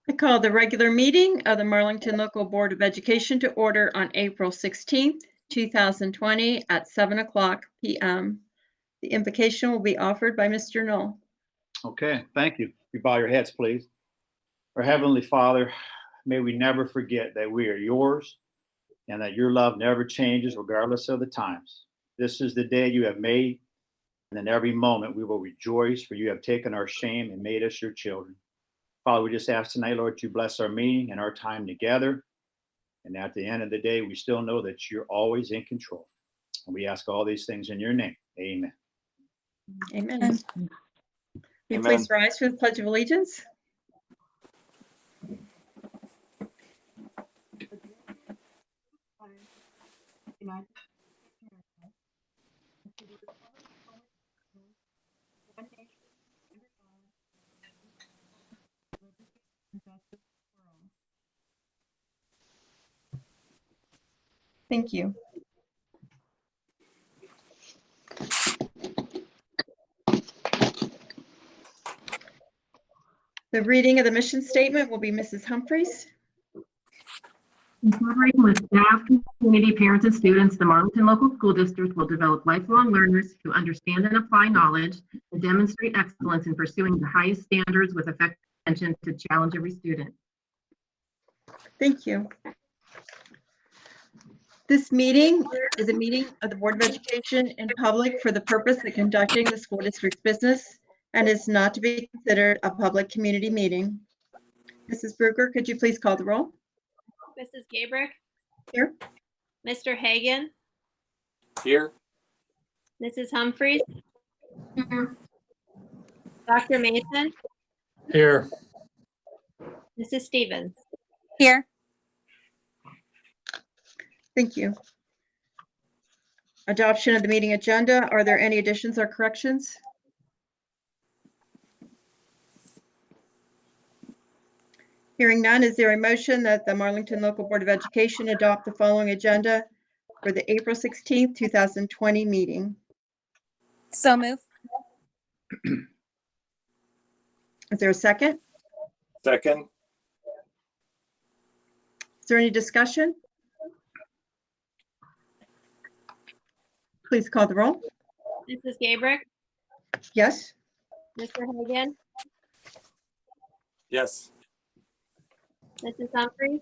I call the regular meeting of the Marlington Local Board of Education to order on April 16th, 2020 at 7:00 p.m. The invocation will be offered by Mr. Knoll. Okay, thank you. You bow your heads, please. Our Heavenly Father, may we never forget that we are yours and that your love never changes regardless of the times. This is the day you have made, and in every moment we will rejoice, for you have taken our shame and made us your children. Father, we just ask tonight, Lord, to bless our meeting and our time together. And at the end of the day, we still know that you're always in control. And we ask all these things in your name. Amen. Amen. Will you please rise for the Pledge of Allegiance? Thank you. The reading of the mission statement will be Mrs. Humphries. In collaboration with staff, community, parents, and students, the Marlington Local School District will develop lifelong learners who understand and apply knowledge and demonstrate excellence in pursuing the highest standards with effective attention to challenge every student. Thank you. This meeting is a meeting of the Board of Education in public for the purpose of conducting the school district's business and is not to be considered a public community meeting. Mrs. Bruger, could you please call the roll? Mrs. Gabrick? Here. Mr. Hagan? Here. Mrs. Humphries? Here. Dr. Mason? Here. Mrs. Stevens? Here. Thank you. Adoption of the meeting agenda. Are there any additions or corrections? Hearing none, is there a motion that the Marlington Local Board of Education adopt the following agenda for the April 16th, 2020 meeting? So move. Is there a second? Second. Is there any discussion? Please call the roll. Mrs. Gabrick? Yes. Mr. Hagan? Yes. Mrs. Humphries?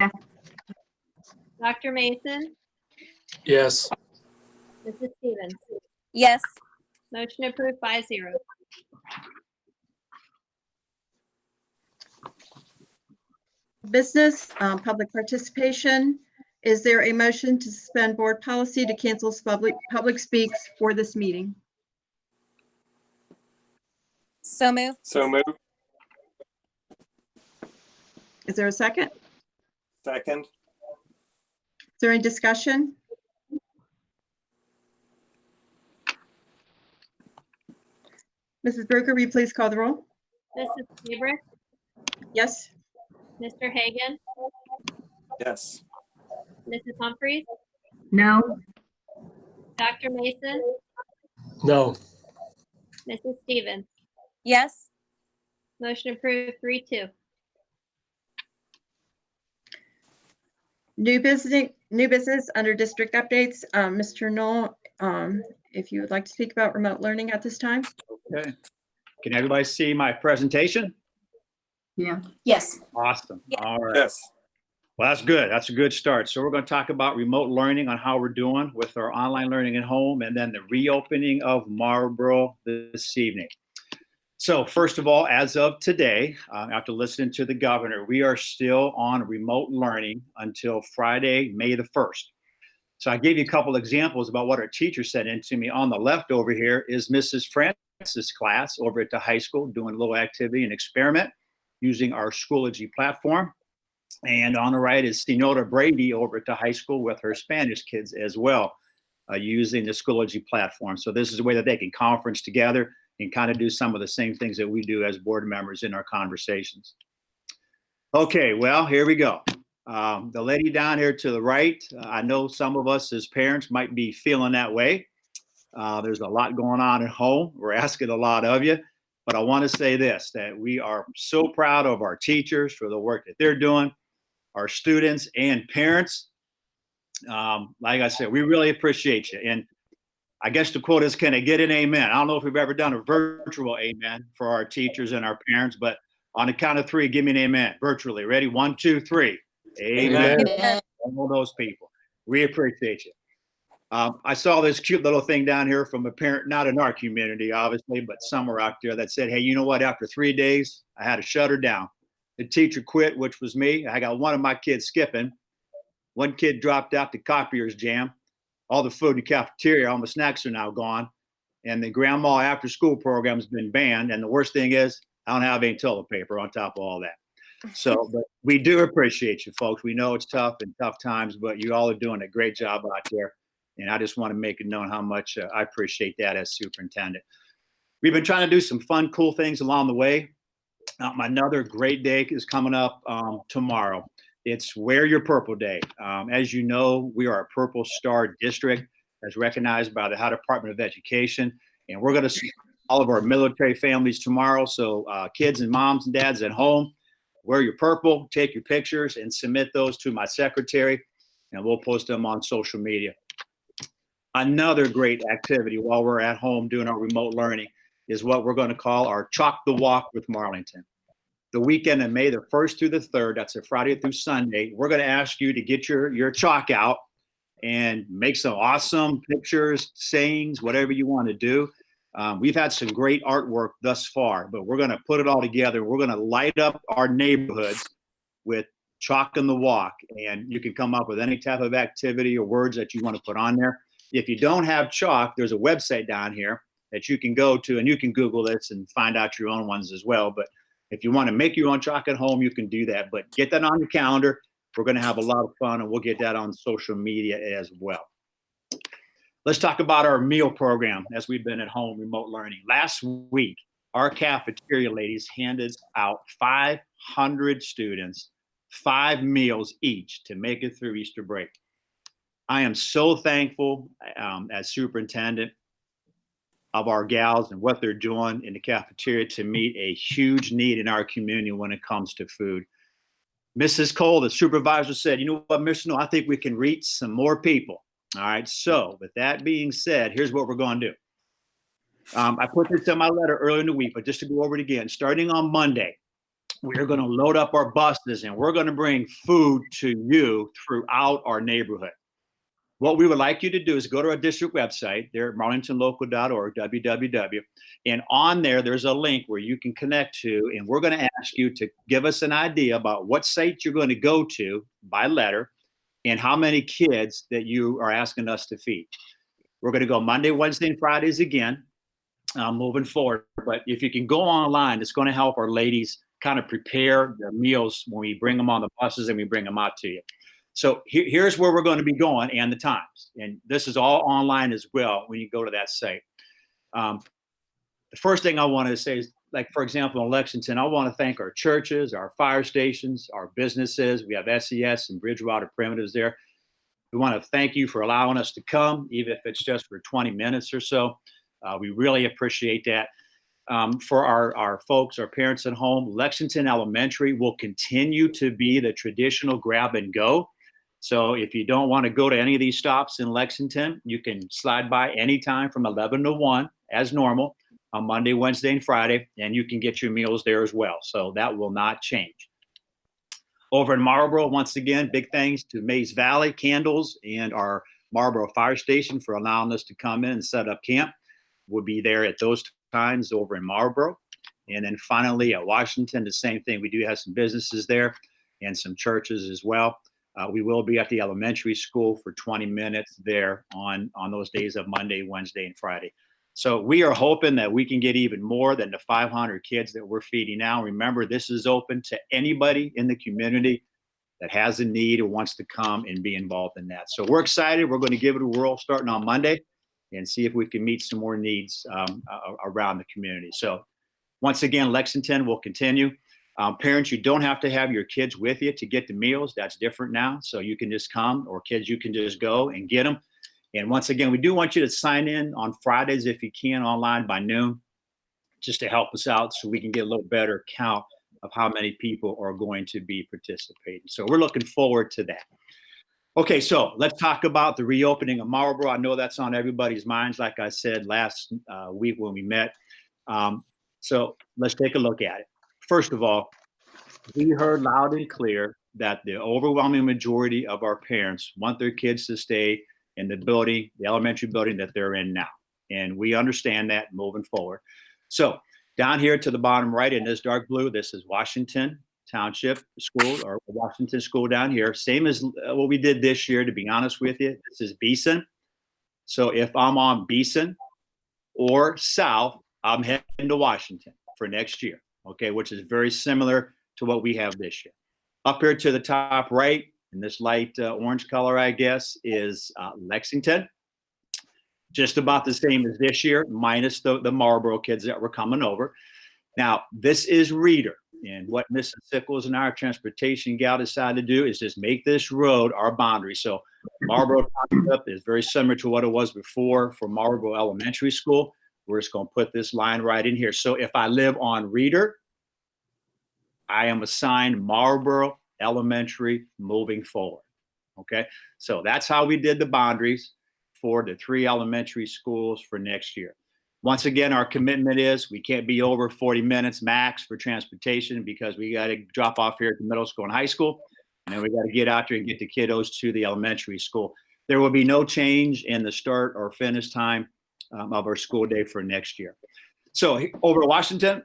Yes. Dr. Mason? Yes. Mrs. Stevens? Yes. Motion approved 5-0. Business, public participation. Is there a motion to suspend board policy to cancel public speaks for this meeting? So move. So move. Is there a second? Second. Is there any discussion? Mrs. Bruger, will you please call the roll? Mrs. Gabrick? Yes. Mr. Hagan? Yes. Mrs. Humphries? No. Dr. Mason? No. Mrs. Stevens? Yes. Motion approved 3-2. New business under district updates. Mr. Knoll, if you would like to speak about remote learning at this time. Okay. Can everybody see my presentation? Yeah. Yes. Awesome. All right. Yes. Well, that's good. That's a good start. So we're going to talk about remote learning, on how we're doing with our online learning at home, and then the reopening of Marlboro this evening. So first of all, as of today, after listening to the governor, we are still on remote learning until Friday, May the 1st. So I gave you a couple examples about what our teacher sent in to me. On the left over here is Mrs. Francis' class over at the high school doing a little activity and experiment using our Schoology platform. And on the right is Senora Brady over at the high school with her Spanish kids as well, using the Schoology platform. So this is a way that they can conference together and kind of do some of the same things that we do as board members in our conversations. Okay, well, here we go. The lady down here to the right, I know some of us as parents might be feeling that way. There's a lot going on at home. We're asking a lot of you. But I want to say this, that we are so proud of our teachers for the work that they're doing, our students and parents. Like I said, we really appreciate you. And I guess the quote is, can I get an amen? I don't know if we've ever done a virtual amen for our teachers and our parents, but on the count of three, give me an amen virtually. Ready? 1, 2, 3. Amen. Amen. All those people. We appreciate you. I saw this cute little thing down here from a parent, not in our community, obviously, but somewhere out there that said, hey, you know what? After 3 days, I had to shut her down. The teacher quit, which was me. I got one of my kids skipping. One kid dropped out, the copier's jam. All the food in the cafeteria, all the snacks are now gone. And the grandma after school program has been banned. And the worst thing is, I don't have any toilet paper on top of all that. So, but we do appreciate you folks. We know it's tough and tough times, but you all are doing a great job out there. And I just want to make it known how much I appreciate that as superintendent. We've been trying to do some fun, cool things along the way. Another great day is coming up tomorrow. It's Wear Your Purple Day. As you know, we are a Purple Star district as recognized by the Ohio Department of Education. And we're going to see all of our military families tomorrow. So kids and moms and dads at home, wear your purple, take your pictures and submit those to my secretary, and we'll post them on social media. Another great activity while we're at home doing our remote learning is what we're going to call our Chalk the Walk with Marlington. The weekend of May the 1st through the 3rd, that's a Friday through Sunday, we're going to ask you to get your chalk out and make some awesome pictures, sayings, whatever you want to do. We've had some great artwork thus far, but we're going to put it all together. We're going to light up our neighborhoods with Chalk in the Walk, and you can come up with any type of activity or words that you want to put on there. If you don't have chalk, there's a website down here that you can go to, and you can Google this and find out your own ones as well. But if you want to make your own chalk at home, you can do that. But get that on your calendar. We're going to have a lot of fun, and we'll get that on social media as well. Let's talk about our meal program as we've been at home remote learning. Last week, our cafeteria ladies handed out 500 students 5 meals each to make it through Easter break. I am so thankful as superintendent of our gals and what they're doing in the cafeteria to meet a huge need in our community when it comes to food. Mrs. Cole, the supervisor, said, you know what, Mr. No, I think we can reach some more people. All right, so with that being said, here's what we're going to do. I put this in my letter earlier in the week, but just to go over it again, starting on Monday, we are going to load up our buses and we're going to bring food to you throughout our neighborhood. What we would like you to do is go to our district website there at marlingtonlocal.org, www. And on there, there's a link where you can connect to, and we're going to ask you to give us an idea about what site you're going to go to by letter and how many kids that you are asking us to feed. We're going to go Monday, Wednesday, and Fridays again, moving forward. But if you can go online, it's going to help our ladies kind of prepare the meals when we bring them on the buses and we bring them out to you. So here's where we're going to be going and the times. And this is all online as well when you go to that site. The first thing I want to say is, like, for example, in Lexington, I want to thank our churches, our fire stations, our businesses. We have SES and Bridgewater Primitives there. We want to thank you for allowing us to come, even if it's just for 20 minutes or so. We really appreciate that. For our folks, our parents at home, Lexington Elementary will continue to be the traditional grab and go. So if you don't want to go to any of these stops in Lexington, you can slide by anytime from 11 to 1 as normal on Monday, Wednesday, and Friday, and you can get your meals there as well. So that will not change. Over in Marlboro, once again, big thanks to Mays Valley Candles and our Marlboro Fire Station for allowing us to come in and set up camp. We'll be there at those times over in Marlboro. And then finally at Washington, the same thing. We do have some businesses there and some churches as well. We will be at the elementary school for 20 minutes there on those days of Monday, Wednesday, and Friday. So we are hoping that we can get even more than the 500 kids that we're feeding now. Remember, this is open to anybody in the community that has a need or wants to come and be involved in that. So we're excited. We're going to give it a whirl starting on Monday and see if we can meet some more needs around the community. So once again, Lexington will continue. Parents, you don't have to have your kids with you to get the meals. That's different now. So you can just come, or kids, you can just go and get them. And once again, we do want you to sign in on Fridays if you can online by noon. just to help us out so we can get a little better count of how many people are going to be participating. So we're looking forward to that. Okay, so let's talk about the reopening of Marlboro. I know that's on everybody's minds, like I said last week when we met. So let's take a look at it. First of all, we heard loud and clear that the overwhelming majority of our parents want their kids to stay in the building, the elementary building that they're in now. And we understand that moving forward. So down here to the bottom right in this dark blue, this is Washington Township School, or Washington School down here. Same as what we did this year, to be honest with you. This is Beeson. So if I'm on Beeson or South, I'm heading to Washington for next year, okay, which is very similar to what we have this year. Up here to the top right, in this light orange color, I guess, is Lexington. Just about the same as this year, minus the Marlboro kids that were coming over. Now, this is Reader. And what Mrs. Sickles and our transportation gal decided to do is just make this road our boundary. So Marlboro Township is very similar to what it was before for Marlboro Elementary School. We're just going to put this line right in here. So if I live on Reader, I am assigned Marlboro Elementary moving forward. Okay, so that's how we did the boundaries for the 3 elementary schools for next year. Once again, our commitment is we can't be over 40 minutes max for transportation because we got to drop off here at the middle school and high school. And then we got to get out there and get the kiddos to the elementary school. There will be no change in the start or finish time of our school day for next year. So over at Washington,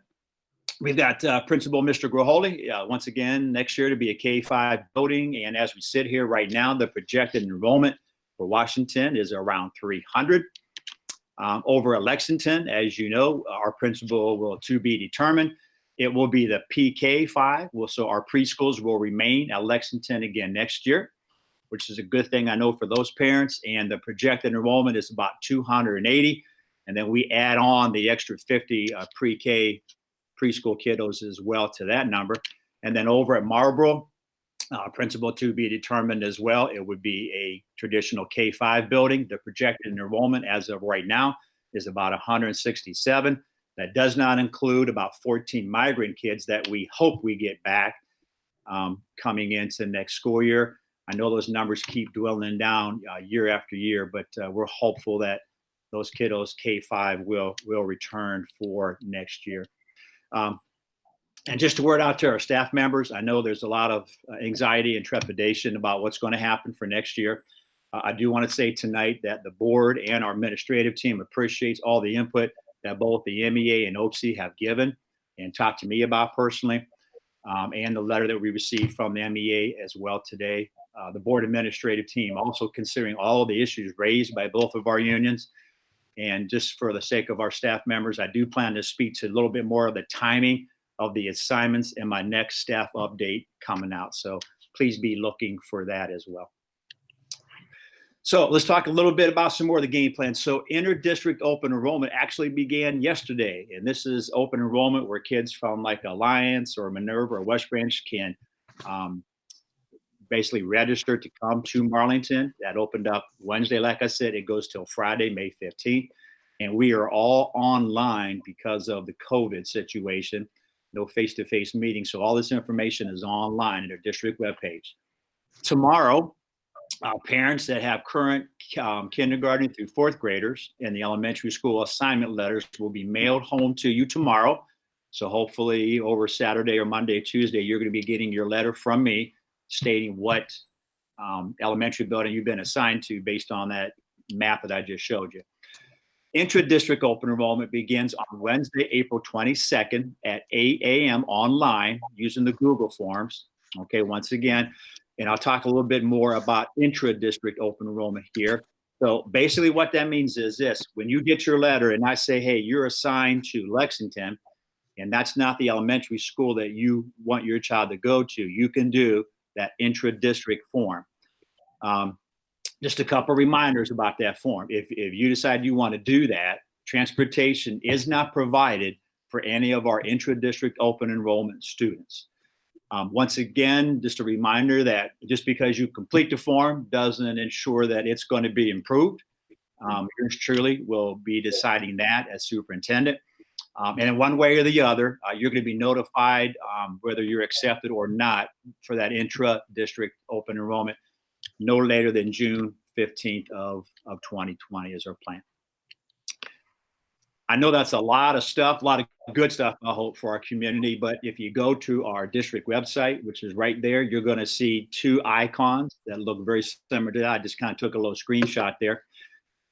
we've got Principal Mr. Groholey, once again, next year to be a K-5 building. And as we sit here right now, the projected enrollment for Washington is around 300. Over at Lexington, as you know, our principal will to be determined. It will be the PK5. So our preschools will remain at Lexington again next year, which is a good thing I know for those parents. And the projected enrollment is about 280. And then we add on the extra 50 pre-K preschool kiddos as well to that number. And then over at Marlboro, principal to be determined as well. It would be a traditional K-5 building. The projected enrollment as of right now is about 167. That does not include about 14 migrant kids that we hope we get back coming into next school year. I know those numbers keep dwindling down year after year, but we're hopeful that those kiddos K-5 will return for next year. And just a word out to our staff members, I know there's a lot of anxiety and trepidation about what's going to happen for next year. I do want to say tonight that the board and our administrative team appreciates all the input that both the MEA and OPSI have given and talked to me about personally, and the letter that we received from the MEA as well today. The board administrative team also considering all of the issues raised by both of our unions. And just for the sake of our staff members, I do plan to speak to a little bit more of the timing of the assignments in my next staff update coming out. So please be looking for that as well. So let's talk a little bit about some more of the game plan. So inter-district open enrollment actually began yesterday. And this is open enrollment where kids from like Alliance or Minerva or West Branch can basically register to come to Marlington. That opened up Wednesday. Like I said, it goes till Friday, May 15th. And we are all online because of the COVID situation. No face-to-face meetings. So all this information is online at our district webpage. Tomorrow, parents that have current kindergarten through 4th graders in the elementary school assignment letters will be mailed home to you tomorrow. So hopefully over Saturday or Monday, Tuesday, you're going to be getting your letter from me stating what elementary building you've been assigned to based on that map that I just showed you. Intra-district open enrollment begins on Wednesday, April 22nd at 8 a.m. online using the Google Forms. Okay, once again, and I'll talk a little bit more about intra-district open enrollment here. So basically what that means is this: when you get your letter and I say, hey, you're assigned to Lexington, and that's not the elementary school that you want your child to go to, you can do that intra-district form. Just a couple reminders about that form. If you decide you want to do that, transportation is not provided for any of our intra-district open enrollment students. Once again, just a reminder that just because you complete the form doesn't ensure that it's going to be improved. Yours truly will be deciding that as superintendent. And in one way or the other, you're going to be notified whether you're accepted or not for that intra-district open enrollment no later than June 15th of 2020 is our plan. I know that's a lot of stuff, a lot of good stuff, I hope, for our community. But if you go to our district website, which is right there, you're going to see two icons that look very similar to that. I just kind of took a little screenshot there.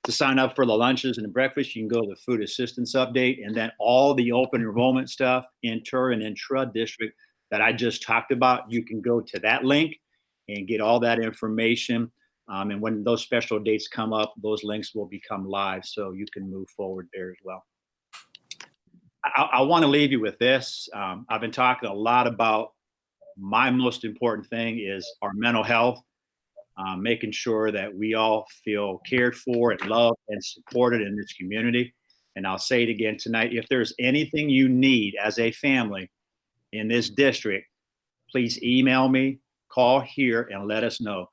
To sign up for the lunches and the breakfast, you can go to the food assistance update, and then all the open enrollment stuff, inter and intra-district that I just talked about, you can go to that link and get all that information. And when those special dates come up, those links will become live, so you can move forward there as well. I want to leave you with this. I've been talking a lot about my most important thing is our mental health, making sure that we all feel cared for and loved and supported in this community. And I'll say it again tonight, if there's anything you need as a family in this district, please email me, call here, and let us know.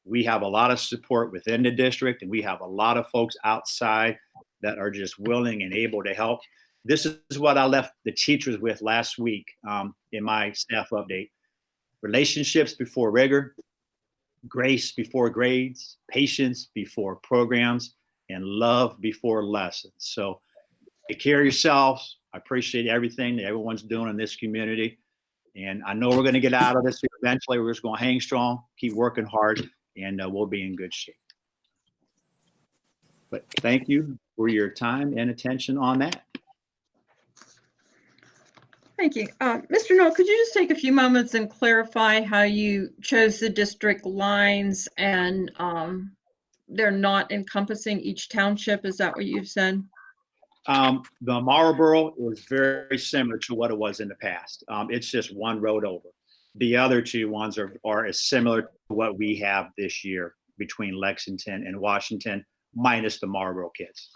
We have a lot of support within the district, and we have a lot of folks outside that are just willing and able to help. This is what I left the teachers with last week in my staff update. Relationships before rigor, grace before grades, patience before programs, and love before lessons. So take care of yourselves. I appreciate everything that everyone's doing in this community. And I know we're going to get out of this eventually. We're just going to hang strong, keep working hard, and we'll be in good shape. But thank you for your time and attention on that. Thank you. Mr. Knoll, could you just take a few moments and clarify how you chose the district lines and they're not encompassing each township? Is that what you've said? The Marlboro is very similar to what it was in the past. It's just one road over. The other two ones are as similar to what we have this year between Lexington and Washington, minus the Marlboro kids.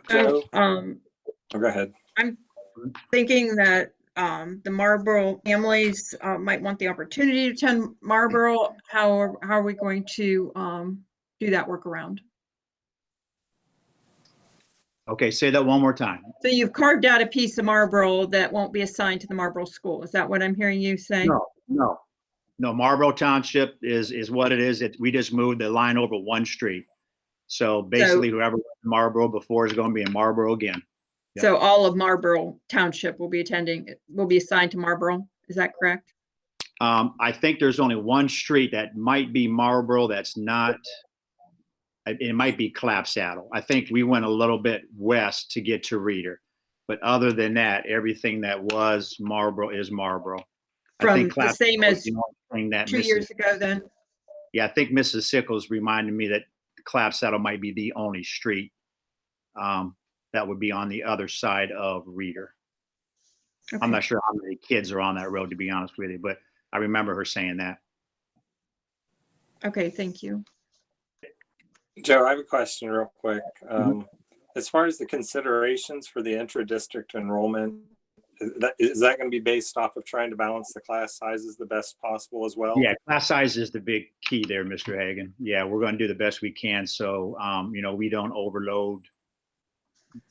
Joe, So, go ahead. I'm thinking that the Marlboro families might want the opportunity to attend Marlboro. How are we going to do that workaround? Okay, say that one more time. So you've carved out a piece of Marlboro that won't be assigned to the Marlboro school. Is that what I'm hearing you say? No. Marlboro Township is what it is. We just moved the line over one street. So basically, whoever was in Marlboro before is going to be in Marlboro again. Yep. So all of Marlboro Township will be assigned to Marlboro. Is that correct? I think there's only one street that might be Marlboro that's not. It might be Clapsaddle. I think we went a little bit west to get to Reeder. But other than that, everything that was Marlboro is Marlboro. From the same as 2 years ago then? Yeah, I think Mrs. Sickles reminded me that Clapsaddle might be the only street that would be on the other side of Reeder. Okay. I'm not sure how many kids are on that road, to be honest with you, but I remember her saying that. Okay, thank you. Joe, I have a question real quick. As far as the considerations for the intra-district enrollment, is that going to be based off of trying to balance the class sizes the best possible as well? Yeah, class size is the big key there, Mr. Hagan. Yeah, we're going to do the best we can. So, we don't overload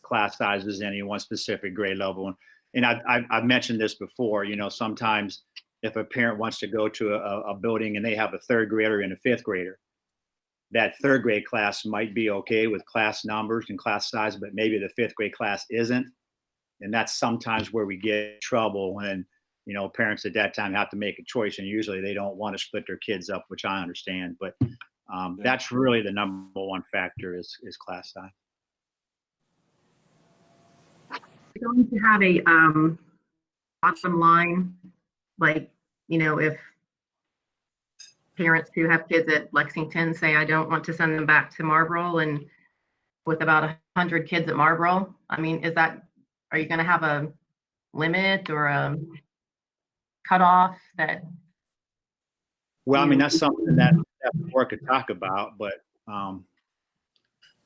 class sizes in any one specific grade level. And I've mentioned this before, sometimes if a parent wants to go to a building and they have a third grader and a fifth grader, that third grade class might be okay with class numbers and class size, but maybe the fifth grade class isn't. And that's sometimes where we get in trouble when, parents at that time have to make a choice, and usually they don't want to split their kids up, which I understand. But that's really the number one factor is class size. We're going to have a bottom line, like, if parents who have kids at Lexington say, I don't want to send them back to Marlboro, and with about 100 kids at Marlboro, are you going to have a limit or a cutoff that? Well, that's something that the board could talk about, but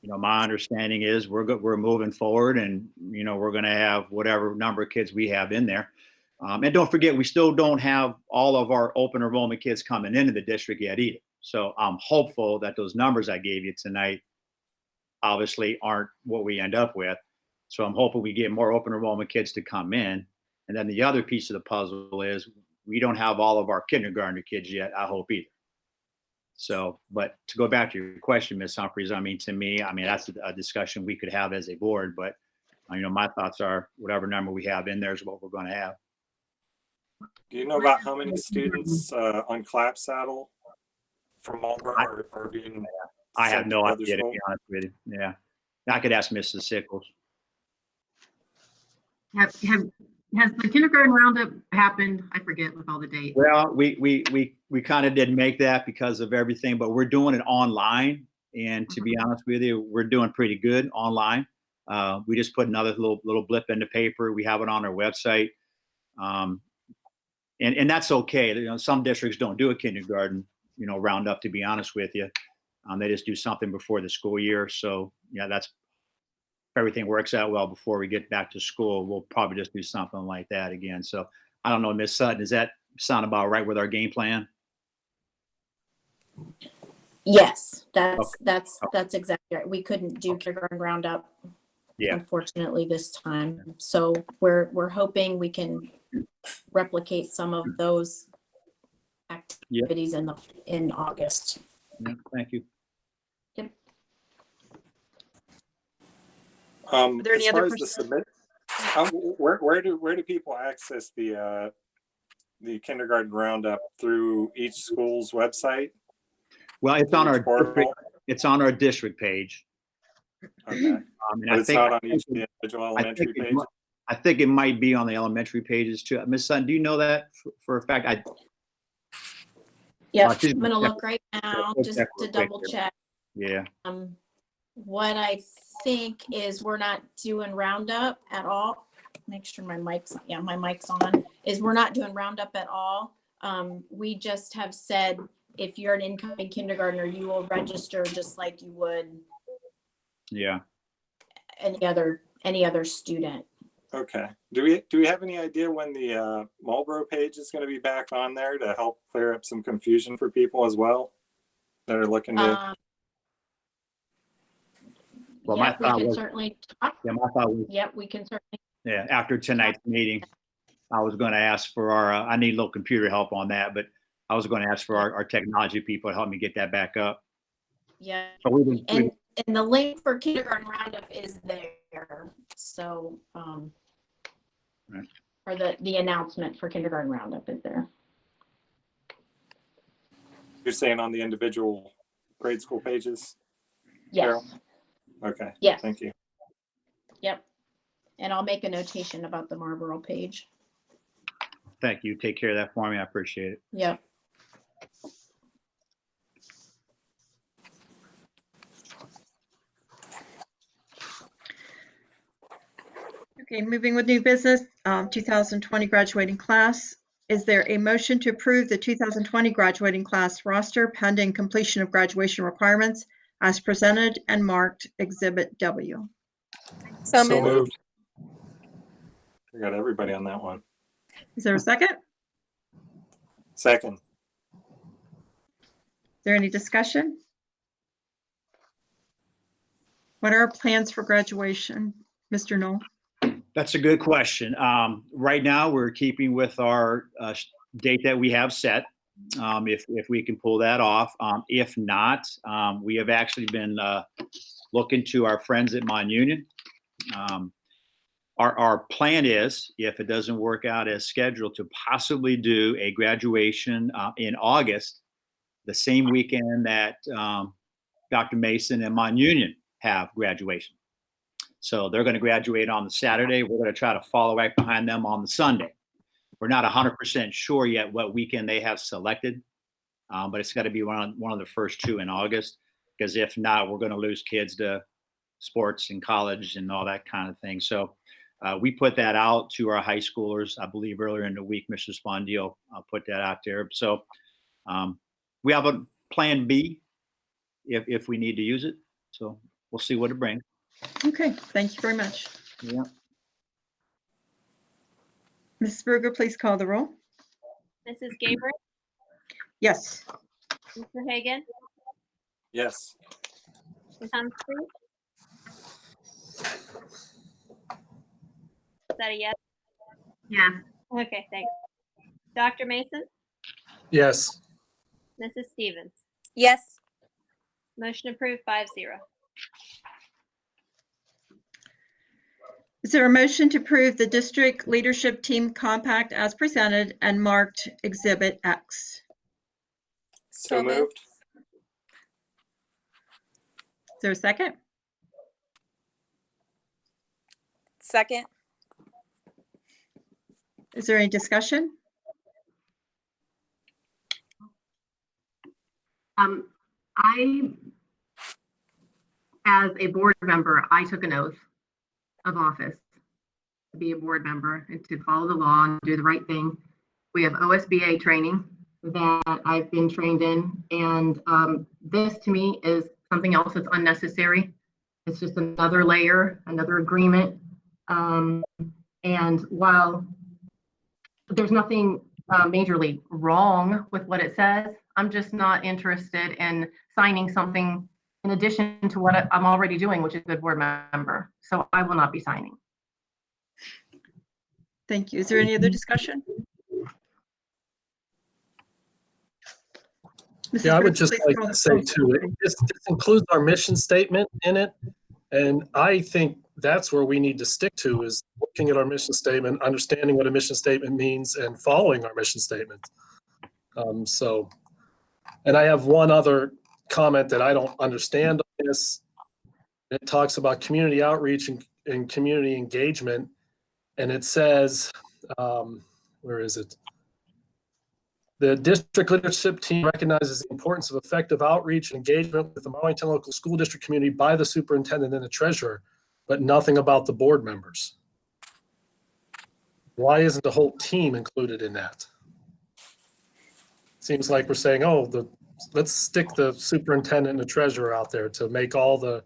my understanding is we're moving forward, and we're going to have whatever number of kids we have in there. And don't forget, we still don't have all of our open enrollment kids coming into the district yet either. So I'm hopeful that those numbers I gave you tonight obviously aren't what we end up with. So I'm hoping we get more open enrollment kids to come in. And then the other piece of the puzzle is we don't have all of our kindergartner kids yet, I hope either. So, but to go back to your question, Ms. Humphries, I mean, to me, I mean, that's a discussion we could have as a board, but my thoughts are whatever number we have in there is what we're going to have. Do you know about how many students on Clap Saddle from Marlboro are being? I have sent no to other idea, to schools? be honest with you. Yeah. I could ask Mrs. Sickles. Has the kindergarten roundup happened? I forget with all the dates. Well, we kind of did make that because of everything, but we're doing it online. And to be honest with you, we're doing pretty good online. We just put another little blip in the paper. We have it on our website. And that's okay. Some districts don't do a kindergarten, roundup, to be honest with you. They just do something before the school year. So yeah, if everything works out well before we get back to school, we'll probably just do something like that again. So I don't know, Ms. Sutton, does that sound about right with our game plan? Yes, that's exactly right. We couldn't do kindergarten roundup, Yeah. unfortunately, this time. So we're hoping we can replicate some of those activities in August. Yeah, thank you. Yep. Are there any As far other as the submit, where do people access the kindergarten roundup? Through each school's website? Well, it's on our district page. Okay. And But it's not on each individual elementary page? I think it might be on the elementary pages too. Ms. Sutton, do you know that for a fact? Yep, I'll I'm gonna look right now I'll just check to real quick double here. check. Yeah. What I think is we're not doing roundup at all. Make sure my mic's on. Is we're not doing roundup at all. We just have said if you're an incoming kindergartner, you will register just like you would Yeah. any other student. Okay. Do we have any idea when the Marlboro page is going to be back on there to help clear up some confusion for people as well that are looking to? Well, Yeah, my thought we can was- certainly talk. Yeah, my thought was, Yep, we can certainly. yeah, after tonight's meeting, I was going to ask for I need a little computer help on that, but I was going to ask for our technology people to help me get that back up. Yeah, So and the link for kindergarten roundup is there. So, Right. or the announcement for kindergarten roundup is there. You're saying on the individual grade school pages? Yes. Carol? Okay. Yes. Thank you. Yep. And I'll make a notation about the Marlboro page. Thank you. Take care of that for me. I appreciate it. Yep. Okay, moving with new business, 2020 graduating class. Is there a motion to approve the 2020 graduating class roster pending completion of graduation requirements as presented and marked Exhibit W? So moved. I got everybody on that one. Is there a second? Second. Is there any discussion? What are our plans for graduation, Mr. Knoll? That's a good question. Right now, we're keeping with our date that we have set. If we can pull that off. If not, we have actually been looking to our friends at Mon Union. Our plan is, if it doesn't work out as scheduled, to possibly do a graduation in August, the same weekend that Dr. Mason and Mon Union have graduation. So they're going to graduate on the Saturday. We're going to try to follow right behind them on the Sunday. We're not 100% sure yet what weekend they have selected, but it's got to be one of the first two in August, because if not, we're going to lose kids to sports and college and all that kind of thing. So we put that out to our high schoolers. I believe earlier in the week, Mr. Spondil put that out there. So we have a plan B if we need to use it. So we'll see what it brings. Okay, thank you very much. Yeah. Mrs. Berger, please call the roll. Mrs. Gabriel, Yes. Mr. Hagan, Yes. Ms. Humphries? Is that a yes? Yes. Okay, thanks. Dr. Mason? Yes. Mrs. Stevens? Yes. Motion approved 5-0. Is there a motion to approve the district leadership team compact as presented and marked Exhibit X? So So moved. moved. Is there a second? Second. Is there any discussion? As a board member, I took an oath of office to be a board member and to follow the law and do the right thing. We have OSBA training that I've been trained in, and this to me is something else that's unnecessary. It's just another layer, another agreement. And while there's nothing majorly wrong with what it says, I'm just not interested in signing something in addition to what I'm already doing, which is a good board member. So I will not be signing. Thank you. Is there any other discussion? Yeah, I would Mrs. just Brooks, like please call to the- say too, this includes our mission statement in it. And I think that's where we need to stick to, is looking at our mission statement, understanding what a mission statement means and following our mission statement. And I have one other comment that I don't understand on this. It talks about community outreach and community engagement. And it says, where is it? The district leadership team recognizes the importance of effective outreach and engagement with the Marlington local school district community by the superintendent and the treasurer, but nothing about the board members. Why isn't the whole team included in that? Seems like we're saying, oh, let's stick the superintendent and the treasurer out there to make all the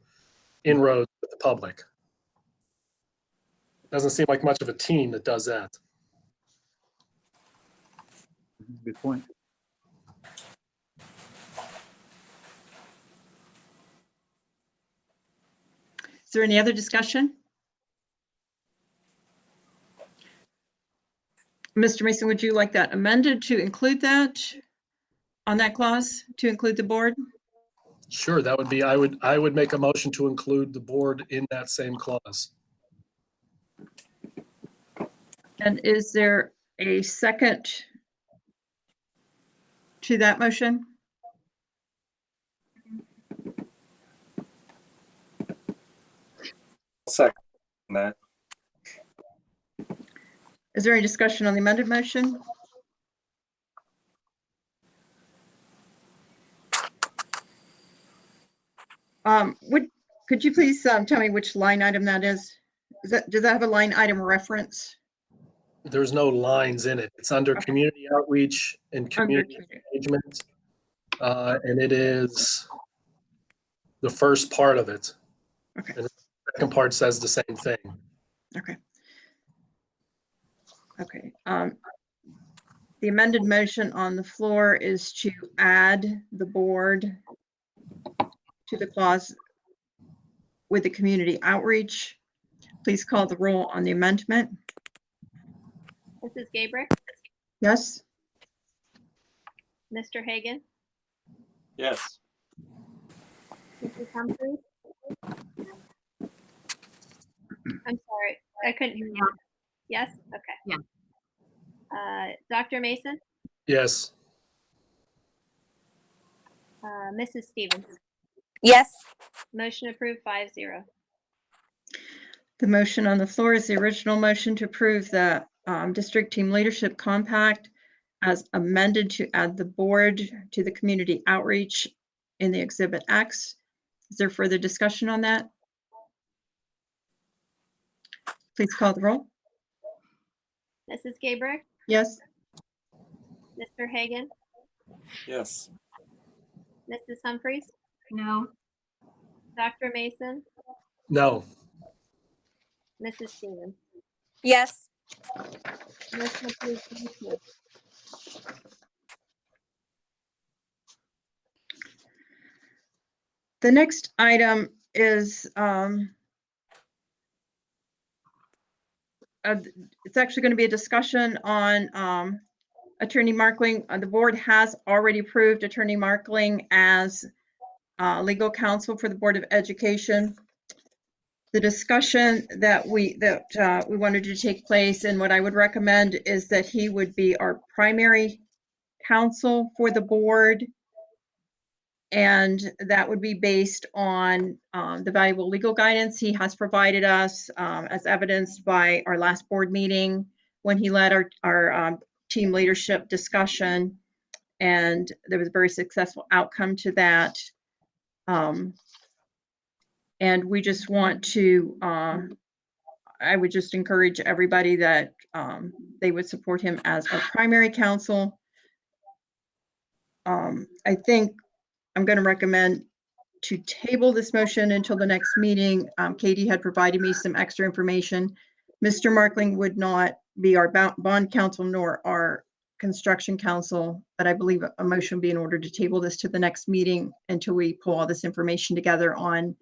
inroads with the public. Doesn't seem like much of a team that does that. Good point. Is there any other discussion? Mr. Mason, would you like that amended to include that on that clause, to include the board? Sure, that would be, I would make a motion to include the board in that same clause. And is there a second to that motion? Second that. Is there any discussion on the amended motion? Could you please tell me which line item that is? Does that have a line item reference? There's no lines in it. It's under Okay. community outreach and Under community engagement. And it is the first part of it. Okay. And the second part says the same thing. Okay. Okay. The amended motion on the floor is to add the board to the clause with the community outreach. Please call the roll on the amendment. Mrs. Gabrick? Yes? Mr. Hagan? Yes. Mrs. Humphries? I'm sorry, I couldn't hear you. Yes? Okay. Yeah. Dr. Mason? Yes. Mrs. Stevens? Yes. Motion approved 5-0. The motion on the floor is the original motion to approve the district team leadership compact as amended to add the board to the community outreach in the Exhibit X. Is there further discussion on that? Please call the roll. Mrs. Gabrick? Yes? Mr. Hagan? Yes. Mrs. Humphries? No. Dr. Mason? No. Mrs. Stevens? Yes. Motion approved 5-2. The next item is, it's actually going to be a discussion on Attorney Markling. The board has already approved Attorney Markling as legal counsel for the Board of Education. The discussion that we wanted to take place, and what I would recommend is that he would be our primary counsel for the board. And that would be based on the valuable legal guidance he has provided us, as evidenced by our last board meeting when he led our team leadership discussion. And there was a very successful outcome to that. And we just want to, I would just encourage everybody that they would support him as our primary counsel. I think I'm going to recommend to table this motion until the next meeting. Katie had provided me some extra information. Mr. Markling would not be our bond counsel nor our construction counsel, but I believe a motion would be in order to table this to the next meeting until we pull all this information together on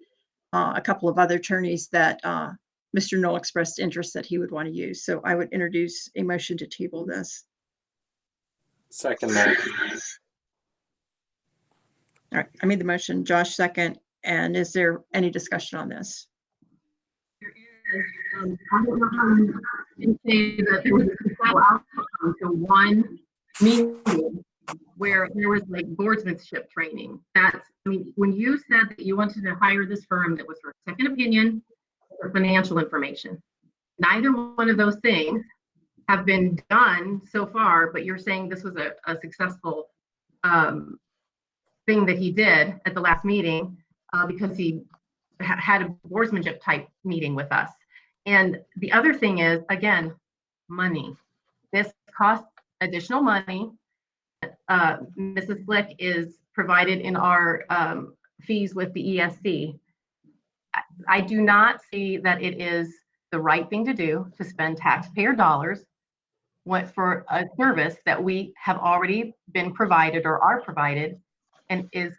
a couple of other attorneys that Mr. Knoll expressed interest that he would want to use. So I would introduce a motion to table this. Second that. All right, I made the motion, Josh second. And is there any discussion on this? I don't know how you can say that there was a successful outcome to one meeting where there was like boardsmanship training. That's, I mean, when you said that you wanted to hire this firm that was for second opinion or financial information, neither one of those things have been done so far, but you're saying this was a successful thing that he did at the last meeting because he had a boardsmanship type meeting with us. And the other thing is, again, money. This costs additional money. Mrs. Flick is provided in our fees with the ESC. I do not see that it is the right thing to do to spend taxpayer dollars for a service that we have already been provided or are provided and is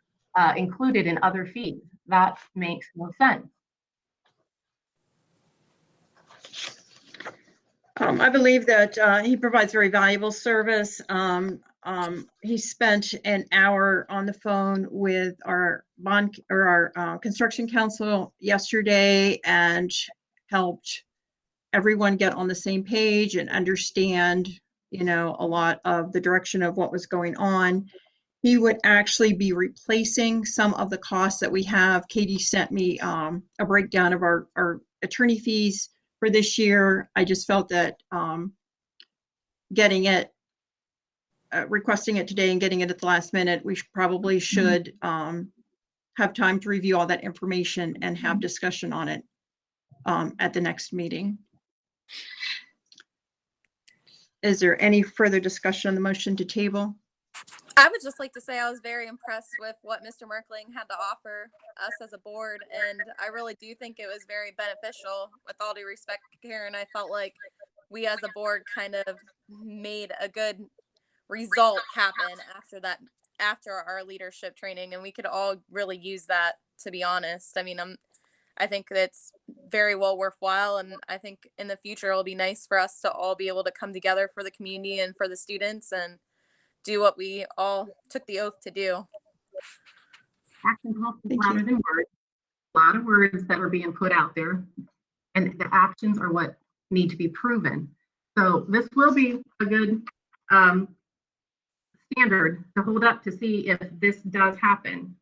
included in other fees. That makes no sense. I believe that he provides very valuable service. He spent an hour on the phone with our bond or our construction counsel yesterday and helped everyone get on the same page and understand, you know, a lot of the direction of what was going on. He would actually be replacing some of the costs that we have. Katie sent me a breakdown of our attorney fees for this year. I just felt that getting it, requesting it today and getting it at the last minute, we probably should have time to review all that information and have discussion on it at the next meeting. Is there any further discussion on the motion to table? I would just like to say I was very impressed with what Mr. Markling had to offer us as a board, and I really do think it was very beneficial. With all due respect, Karen, I felt like we as a board kind of made a good result happen after our leadership training, and we could all really use that, to be honest. I mean, I think that's very well worthwhile, and I think in the future it'll be nice for us to all be able to come together for the community and for the students and do what we all took the oath to do. Action talks louder than words. A lot of words that are being put out there, and the actions are what need to be proven. So this will be a good standard to hold up to see if this does happen.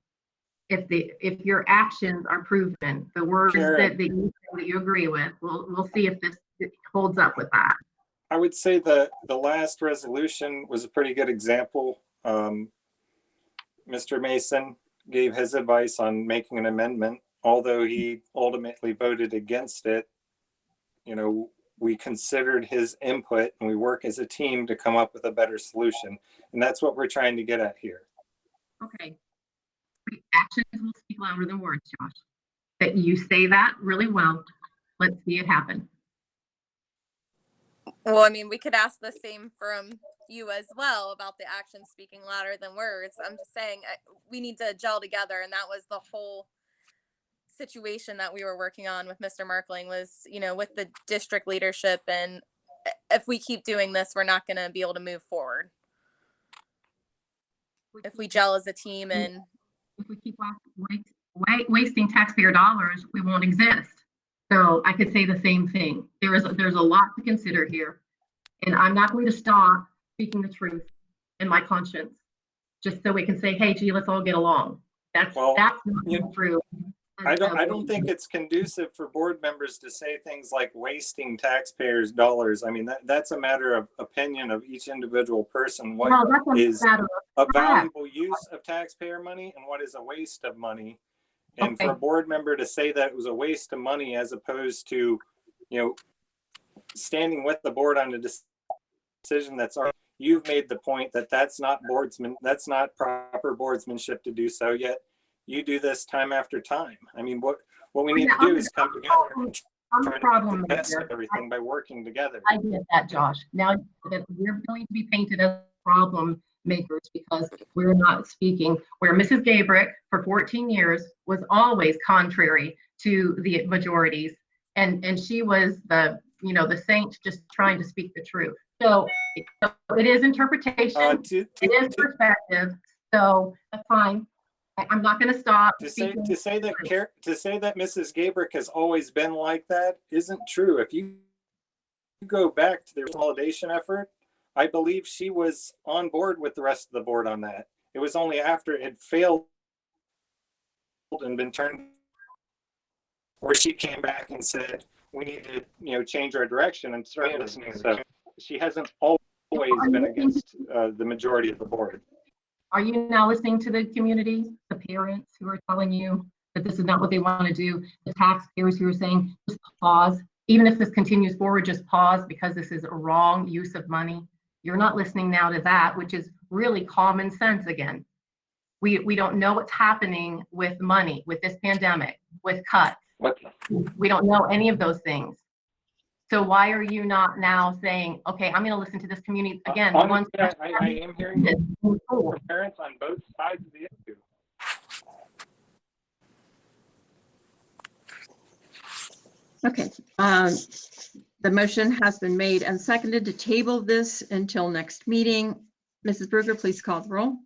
If your actions are proven, the words that you agree with, we'll see if this holds up with that. I would say the last resolution was a pretty good example. Mr. Mason gave his advice on making an amendment, although he ultimately voted against it. You know, we considered his input and we work as a team to come up with a better solution. And that's what we're trying to get at here. Okay. Actions will speak louder than words, Josh. That you say that really well. Let's see it happen. Well, I mean, we could ask the same from you as well about the actions speaking louder than words. I'm just saying we need to gel together, and that was the whole situation that we were working on with Mr. Merkling was, with the district leadership, and if we keep doing this, we're not going to be able to move forward. If we gel as a team and If we keep wasting taxpayer dollars, we won't exist. So I could say the same thing. There's a lot to consider here. And I'm not going to stop speaking the truth in my conscience, just so we can say, hey, gee, let's all get along. That's not true. I don't think it's conducive for board members to say things like wasting taxpayers' dollars. I mean, that's a matter of opinion of each individual person. What is a valuable use of taxpayer money and what is a waste of money? And for a board member to say that it was a waste of money as opposed to, standing with the board on a decision that's already, you've made the point that that's not proper boardsmanship to do so, yet you do this time after time. I mean, what we need to do is come together and try to make the best of everything by working together. I get that, Josh. Now that we're going to be painted as problem makers because we're not speaking, where Mrs. Gabrick for 14 years was always contrary to the majorities, and she was the saint just trying to speak the truth. So it is interpretation, it is perspective. So that's fine. I'm not going to stop. To say that Mrs. Gabrick has always been like that isn't true. If you go back to the consolidation effort, I believe she was on board with the rest of the board on that. It was only after it had failed and been turned where she came back and said, we need to, change our direction and start listening. So she hasn't always been against the majority of the board. Are you now listening to the community, the parents who are telling you that this is not what they want to do, the taxpayers who are saying, just pause, even if this continues forward, just pause because this is a wrong use of money? You're not listening now to that, which is really common sense again. We don't know what's happening with money, with this pandemic, with cuts. We don't know any of those things. So why are you not now saying, okay, I'm going to listen to this community again? I am hearing from parents on both sides of the issue. Okay. The motion has been made and seconded to table this until next meeting. Mrs. Bruger, please call the roll.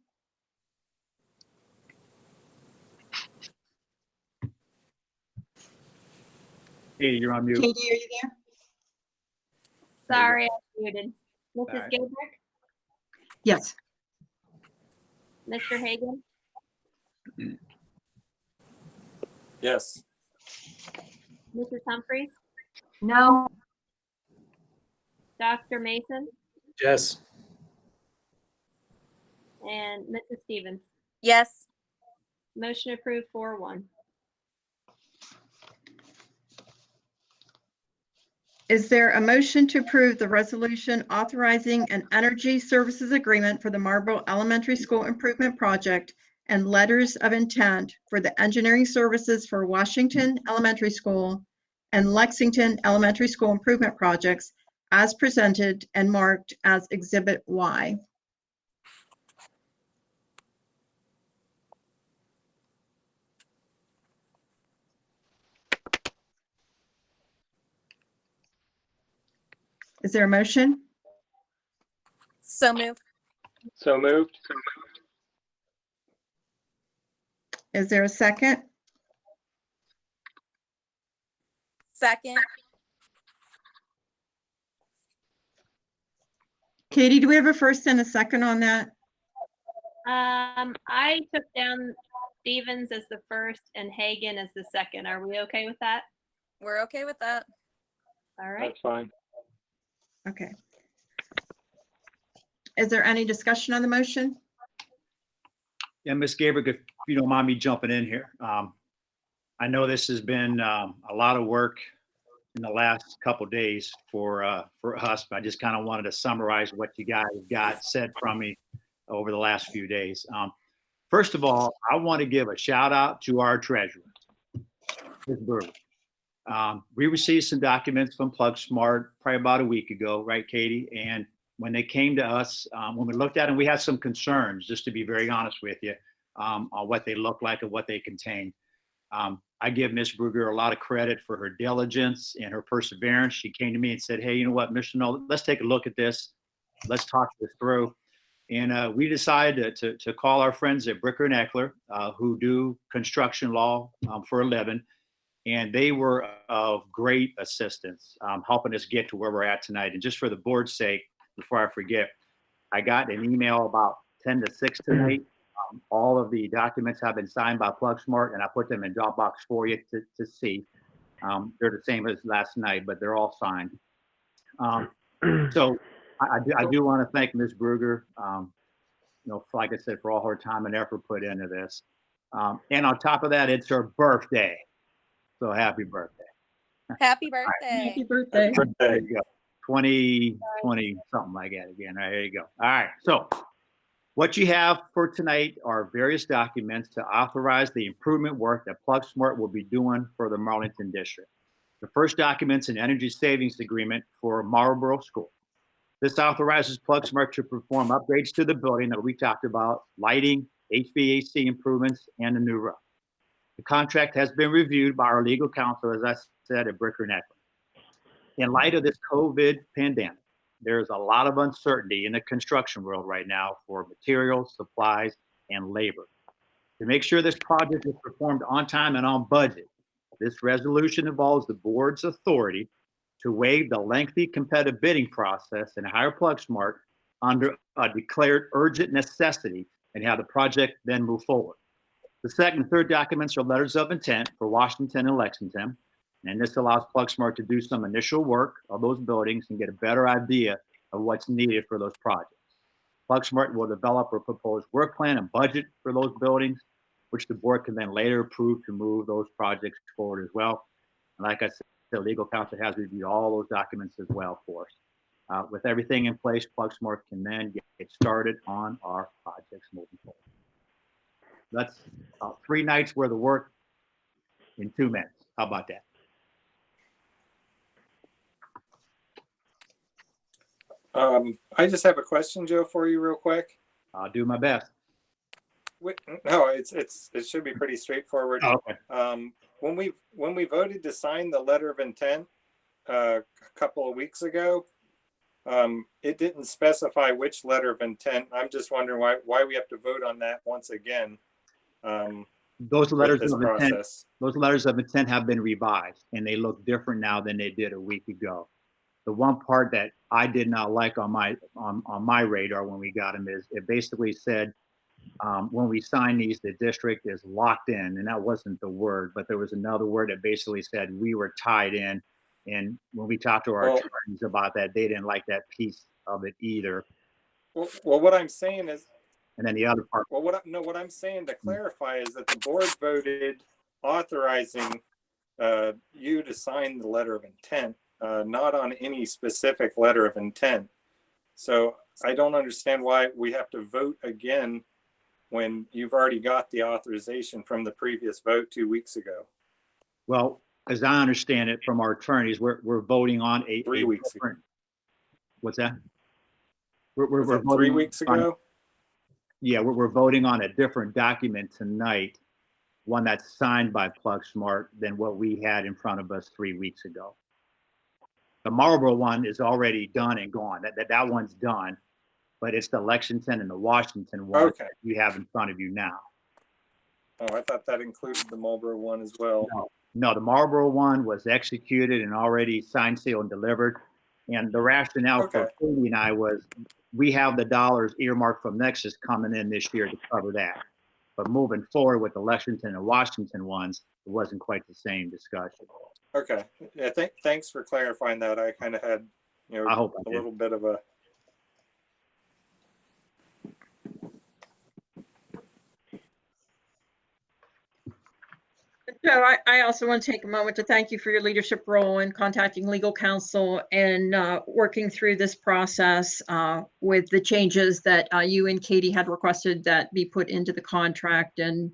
Katie, you're on mute. Katie, are you there? Sorry, I muted. Mrs. right. Gabrick, Yes. Mr. Hagan, Yes. Mrs. Humphries, No. Dr. Mason, Yes. and Mrs. Stevens. yes. Motion approved 4-1. Is there a motion to approve the resolution authorizing an energy services agreement for the Marlboro Elementary School Improvement Project and letters of intent for the engineering services for Washington Elementary School and Lexington Elementary School Improvement Projects as presented and marked as Exhibit Y? Is there a motion? So moved. So moved. Is there a second? Second. Katie, do we have a first and a second on that? I took down Stevens as the first and Hagan as the second. Are we okay with that? We're okay with that. All right. That's fine. Okay. Is there any discussion on the motion? Yeah, Ms. Gabrick, if you don't mind me jumping in here. I know this has been a lot of work in the last couple of days for us, but I just kind of wanted to summarize what you guys got said from me over the last few days. First of all, I want to give a shout out to our treasurer, Ms. Burley. We received some documents from PlugSmart probably about a week ago, right, Katie? And when they came to us, when we looked at them, we had some concerns, just to be very honest with you, on what they look like and what they contain. I give Ms. Bruger a lot of credit for her diligence and her perseverance. She came to me and said, hey, you know what, Mr. Noll, let's take a look at this. Let's talk this through. And we decided to call our friends at Bricker and Eckler, who do construction law for a living. And they were of great assistance, helping us get to where we're at tonight. And just for the board's sake, before I forget, I got an email about 10 to 6 tonight. All of the documents have been signed by PlugSmart, and I put them in Dropbox for you to see. They're the same as last night, but they're all signed. So I do want to thank Ms. Bruger, like I said, for all her time and effort put into this. And on top of that, it's her birthday. So happy birthday. Happy birthday. Happy birthday. There you go. 20, something like that again. All right, there you go. All right. So what you have for tonight are various documents to authorize the improvement work that PlugSmart will be doing for the Marlington district. The first document's an energy savings agreement for Marlboro School. This authorizes PlugSmart to perform upgrades to the building that we talked about, lighting, HVAC improvements, and a new roof. The contract has been reviewed by our legal counsel, as I said, at Bricker and Eckler. In light of this COVID pandemic, there's a lot of uncertainty in the construction world right now for materials, supplies, and labor. To make sure this project is performed on time and on budget, this resolution involves the board's authority to waive the lengthy competitive bidding process and hire PlugSmart under a declared urgent necessity and have the project then move forward. The second and third documents are letters of intent for Washington and Lexington, and this allows PlugSmart to do some initial work of those buildings and get a better idea of what's needed for those projects. PlugSmart will develop a proposed work plan and budget for those buildings, which the board can then later approve to move those projects forward as well. And like I said, the legal counsel has reviewed all those documents as well for us. With everything in place, PlugSmart can then get started on our projects moving forward. That's 3 nights worth of work in 2 minutes. How about that? I just have a question, Joe, for you real quick. I'll do my best. No, it should be pretty straightforward. Oh, okay. When we voted to sign the letter of intent a couple of weeks ago, it didn't specify which letter of intent. I'm just wondering why we have to vote on that once again. Those letters of intent have been revised, and they look different now than they did a week ago. The one part that I did not like on my radar when we got them is it basically said when we sign these, the district is locked in, and that wasn't the word, but there was another word that basically said we were tied in. And when we talked to our attorneys about that, they didn't like that piece of it either. Well, what I'm saying is, and then the other part. Well, what I'm saying to clarify is that the board voted authorizing you to sign the letter of intent, not on any specific letter of intent. So I don't understand why we have to vote again when you've already got the authorization from the previous vote 2 weeks ago. Well, as I understand it from our attorneys, we're voting on 3 weeks different. ago. What's that? We're voting 3 weeks ago. Yeah, we're voting on a different document tonight, one that's signed by PlugSmart than what we had in front of us 3 weeks ago. The Marlboro one is already done and gone. That one's done, but it's the Lexington and the Washington one that you have in front of you now. Oh, I thought that included the Marlboro one as well. No, the Marlboro one was executed and already signed, sealed, and delivered. And the rationale for Katie and I was we have the dollars earmarked from Nexus coming in this year to cover that. But moving forward with the Lexington and Washington ones, it wasn't quite the same discussion. Okay. Yeah, thanks for clarifying that. I kind of had, a little bit of a. Joe, I also want to take a moment to thank you for your leadership role in contacting legal counsel and working through this process with the changes that you and Katie had requested that be put into the contract. And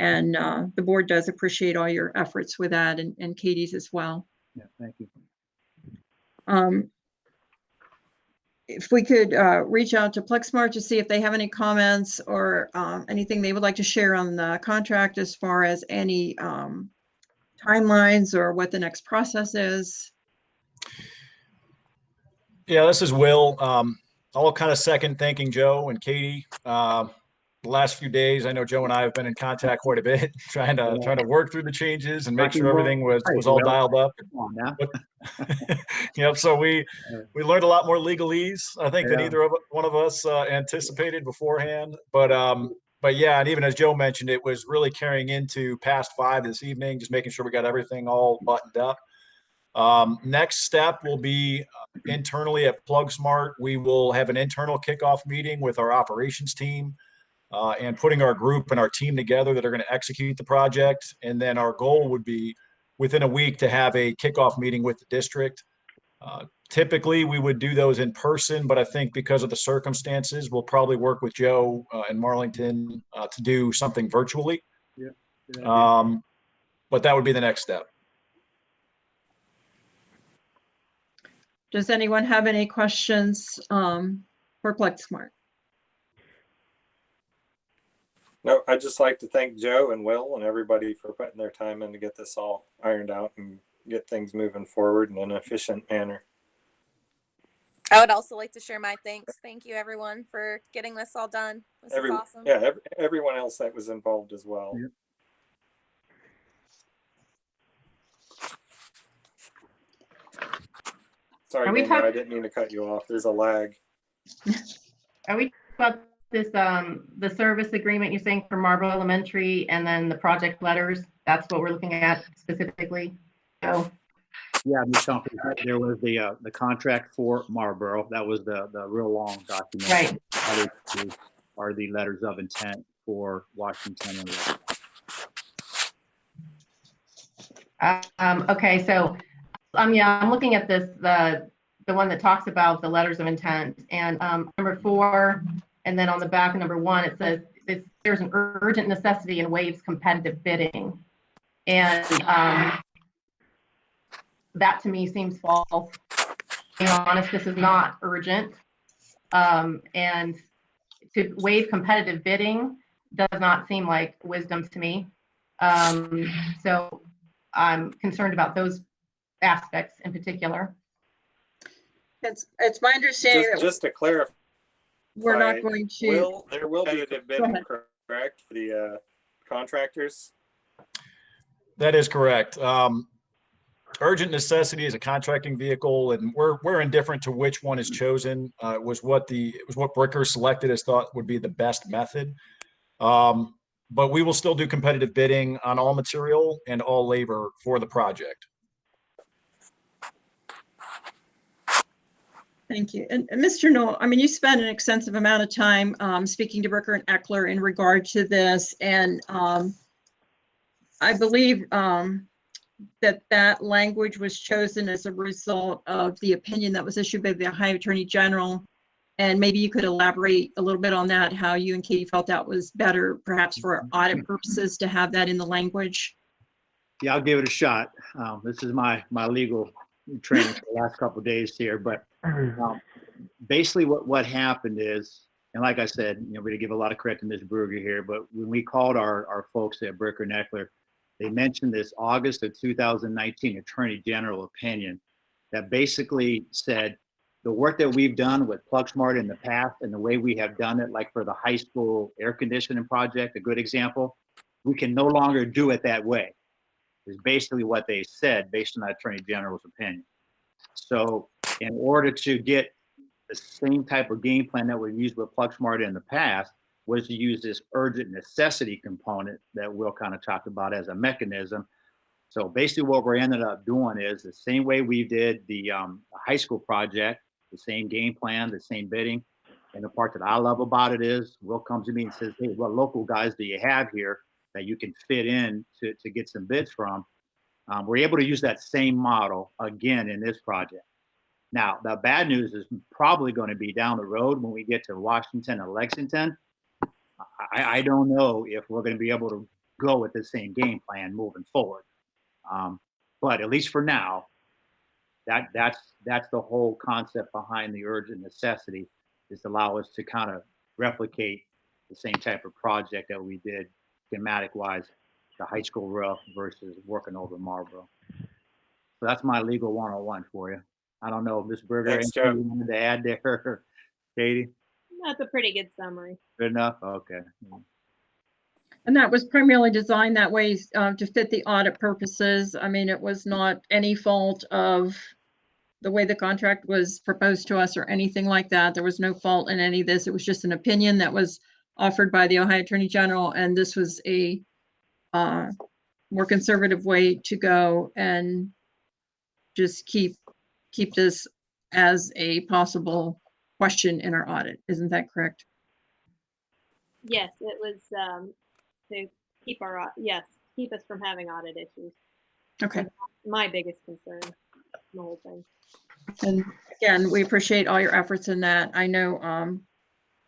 the board does appreciate all your efforts with that and Katie's as well. Yeah, thank you. if we could reach out to Plexmart to see if they have any comments or anything they would like to share on the contract as far as any timelines or what the next process is. Yeah, this is Will. I'll kind of second thanking Joe and Katie. The last few days, I know Joe and I have been in contact quite a bit, trying to work through the changes and make sure everything was all dialed up. Come on now. Yep. So we learned a lot more legalese, I think, than Yeah. either one of us anticipated beforehand. But yeah, and even as Joe mentioned, it was really carrying into past 5 this evening, just making sure we got everything all buttoned up. Next step will be internally at PlugSmart. We will have an internal kickoff meeting with our operations team and putting our group and our team together that are going to execute the project. And then our goal would be within a week to have a kickoff meeting with the district. Typically, we would do those in person, but I think because of the circumstances, we'll probably work with Joe and Marlington to do something virtually. Yeah. But that would be the next step. Does anyone have any questions for Plexmart? No, I'd just like to thank Joe and Will and everybody for putting their time in to get this all ironed out and get things moving forward in an efficient manner. I would also like to share my thanks. Thank you, everyone, for getting this all done. This is awesome. Yeah, everyone else that was involved as well. Yeah. Sorry, Are we Daniel, I didn't mean to cut you off. There's a lag. Are we about this, the service agreement you're saying for Marlboro Elementary and then the project letters? That's what we're looking at specifically? So, Yeah, there was the contract for Marlboro. That was the real long document. right. Other two are the letters of intent for Washington and Okay, so yeah, I'm looking at this, the one that talks about the letters of intent, and number 4, and then on the back of number 1, it says there's an urgent necessity and waives competitive bidding, and that to me seems false. To be honest, this is not urgent, and to waive competitive bidding does not seem like wisdom to me. So I'm concerned about those aspects in particular. It's my understanding that Just to clarify, we're not going to. there will be a bidding, correct, for the contractors? That is correct. Urgent necessity is a contracting vehicle, and we're indifferent to which one is chosen. It was what Bricker selected as thought would be the best method. But we will still do competitive bidding on all material and all labor for the project. Thank you. And Mr. Knoll, I mean, you spent an extensive amount of time speaking to Bricker and Eckler in regard to this, and I believe that language was chosen as a result of the opinion that was issued by the Ohio Attorney General. And maybe you could elaborate a little bit on that, how you and Katie felt that was better, perhaps for audit purposes, to have that in the language. Yeah, I'll give it a shot. This is my legal training for the last couple of days here, but basically what happened is, and like I said, we're going to give a lot of credit to Ms. Brugger here, but when we called our folks at Bricker and Eckler, they mentioned this August of 2019 Attorney General opinion that basically said the work that we've done with PlugSmart in the past and the way we have done it, like for the high school air conditioning project, a good example, we can no longer do it that way, is basically what they said based on that Attorney General's opinion. So in order to get the same type of game plan that we've used with PlugSmart in the past, was to use this urgent necessity component that Will kind of talked about as a mechanism. So basically what we're ended up doing is the same way we did the high school project, the same game plan, the same bidding. And the part that I love about it is Will comes to me and says, hey, what local guys do you have here that you can fit in to get some bids from? We're able to use that same model again in this project. Now, the bad news is probably going to be down the road when we get to Washington and Lexington. I don't know if we're going to be able to go with the same game plan moving forward. But at least for now, That's the whole concept behind the urgent necessity, is to allow us to kind of replicate the same type of project that we did schematic wise, the high school roof versus working over Marlboro. So that's my legal 101 for you. I don't know, Ms. Berger, Thanks, anything Joe. you wanted to add there? Katie, That's a pretty good summary. good enough? Okay. And that was primarily designed that way to fit the audit purposes. I mean, it was not any fault of the way the contract was proposed to us or anything like that. There was no fault in any of this. It was just an opinion that was offered by the Ohio Attorney General, and this was a more conservative way to go and just keep this as a possible question in our audit. Isn't that correct? Yes, it was to keep keep us from having audit issues. Okay. My biggest concern, the whole thing. And again, we appreciate all your efforts in that. I know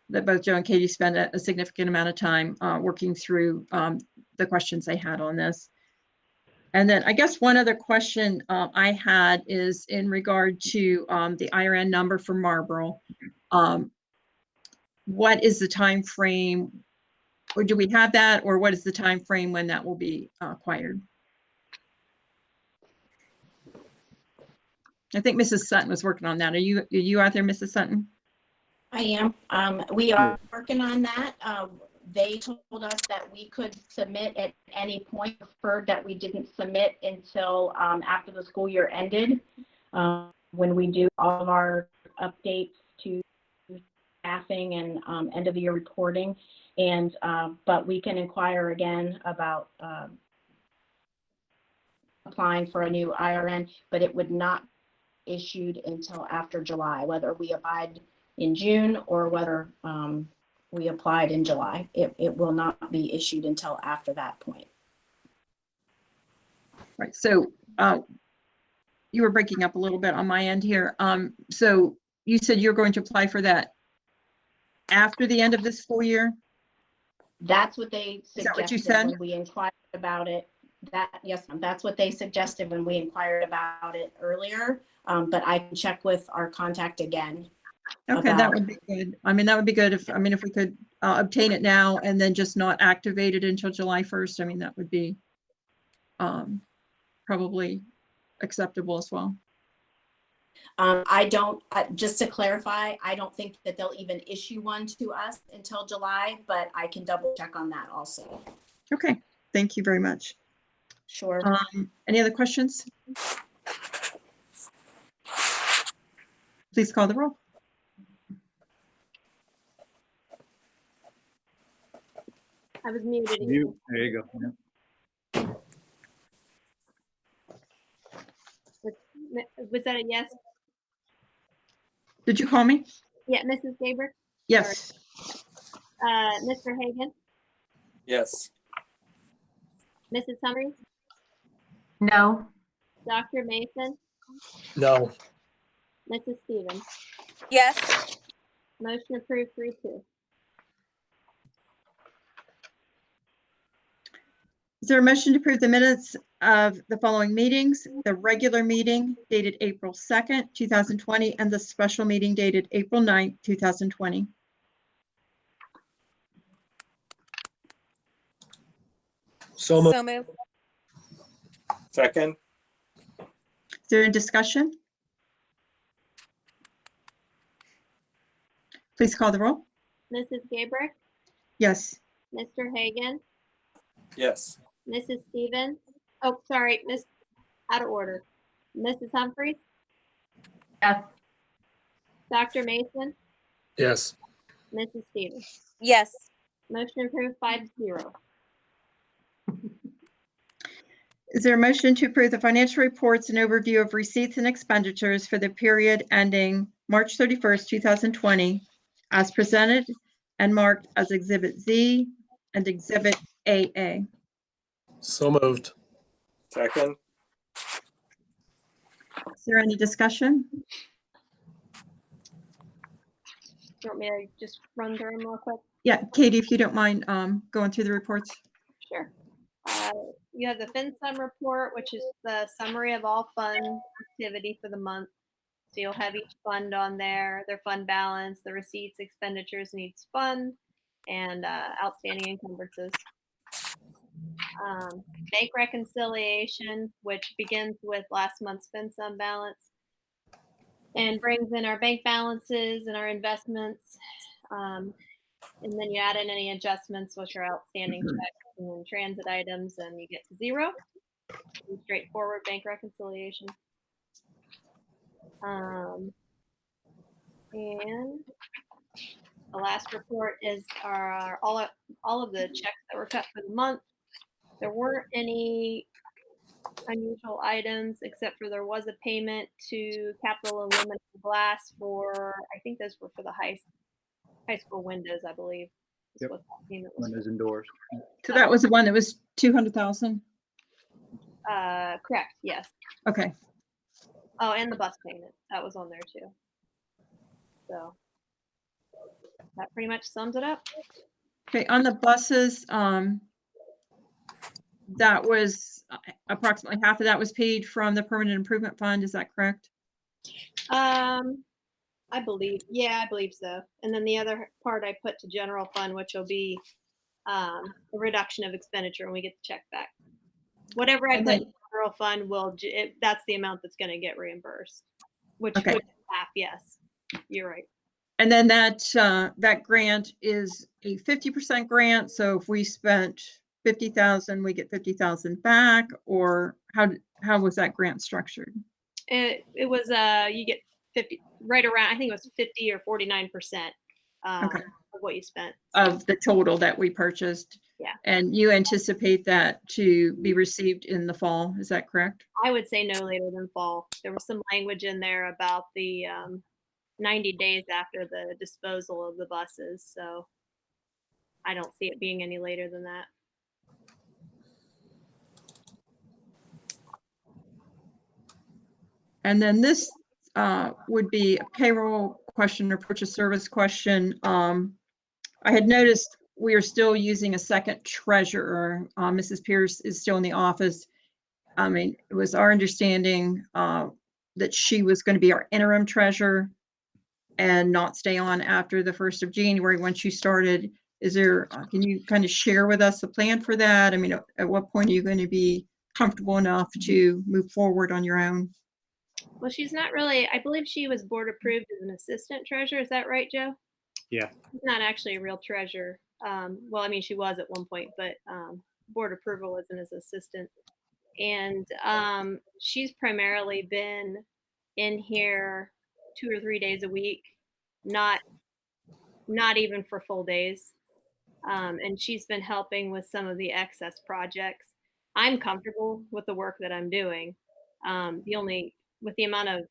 that both Joe and Katie spent a significant amount of time working through the questions they had on this. And then I guess one other question I had is in regard to the IRN number for Marlboro. What is the time frame, or do we have that, or what is the time frame when that will be acquired? I think Mrs. Sutton was working on that. Are you out there, Mrs. Sutton? I am. We are working on that. They told us that we could submit at any point, preferred that we didn't submit until after the school year ended, when we do all of our updates to staffing and end of the year reporting. And but we can inquire again about applying for a new IRN, but it would not be issued until after July, whether we applied in June or whether we applied in July. It will not be issued until after that point. Right. So you were breaking up a little bit on my end here. So you said you're going to apply for that after the end of this school year? That's what they Is that what you suggested said? when we inquired about it. Yes, ma'am, that's what they suggested when we inquired about it earlier. But I can check with our contact again. Okay, that would be good. I mean, that would be good if we could obtain it now and then just not activate it until July 1st. I mean, that would be probably acceptable as well. Just to clarify, I don't think that they'll even issue one to us until July, but I can double check on that also. Okay, thank you very much. Sure. Any other questions? Please call the roll. I was muted. You, there you go. Yeah. Was that a yes? Did you call me? Yeah, Mrs. Gabrick? Yes. Mr. Hagan? Yes. Mrs. Humphries? No. Dr. Mason? No. Mrs. Stevens? Yes. Motion approved 3-2. Is there a motion to approve the minutes of the following meetings? The regular meeting dated April 2nd, 2020, and the special meeting dated April 9th, 2020. So moved. So moved. Second. Is there a discussion? Please call the roll. Mrs. Gabrick? Yes. Mr. Hagan? Yes. Mrs. Stevens? Oh, sorry, out of order. Mrs. Humphries? Yes. Dr. Mason? Yes. Mrs. Stevens? Yes. Motion approved 5-0. Is there a motion to approve the financial reports and overview of receipts and expenditures for the period ending March 31st, 2020, as presented and marked as Exhibit Z and Exhibit AA? So moved. Second. Is there any discussion? Do you want me to just run through them real quick? Yeah, Katie, if you don't mind going through the reports. Sure. you have the FinSum report, which is the summary of all fund activity for the month. So you'll have each fund on there, their fund balance, the receipts, expenditures in each fund, and outstanding encumbrances. Bank reconciliation, which begins with last month's FinSum balance and brings in our bank balances and our investments. And then you add in any adjustments, which are outstanding checks and transit items, and you get to zero. Straightforward bank reconciliation. And the last report is our all of the checks that were cut for the month. There weren't any unusual items, except for there was a payment to Capital Aluminum Glass for, I think those were for the high school windows, I believe. Is Yep. what that payment was Windows and doors. So that was the one that was 200,000? for. Correct, yes. Okay. Oh, and the bus payment, that was on there too. So that pretty much sums it up. Okay, on the buses, that was approximately half of that was paid from the permanent improvement fund. Is that correct? I believe so. And then the other part I put to general fund, which will be a reduction of expenditure when we get the check back. Whatever I And put then- in general fund that's the amount that's going to get reimbursed, which Okay. would be half. Yes, you're right. And then that grant is a 50% grant. So if we spent 50,000, we get 50,000 back, or how was that grant structured? It was you get 50 right around. I think it was 50 or 49% Okay. of what you spent. Of the total that we purchased. Yeah. And you anticipate that to be received in the fall. Is that correct? I would say no later than fall. There was some language in there about the 90 days after the disposal of the buses. So I don't see it being any later than that. And then this would be a payroll question or purchase service question. I had noticed we are still using a second treasurer. Mrs. Pierce is still in the office. I mean, it was our understanding that she was going to be our interim treasurer and not stay on after the 1st of January when she started. Is there, can you kind of share with us a plan for that? I mean, at what point are you going to be comfortable enough to move forward on your own? Well, she's not really, I believe she was board approved as an assistant treasurer. Is that right, Joe? Yeah. She's not actually a real treasurer. Well, I mean, she was at one point, but board approval was an assistant. And she's primarily been in here 2 or 3 days a week, not even for full days. And she's been helping with some of the excess projects. I'm comfortable with the work that I'm doing. With the amount of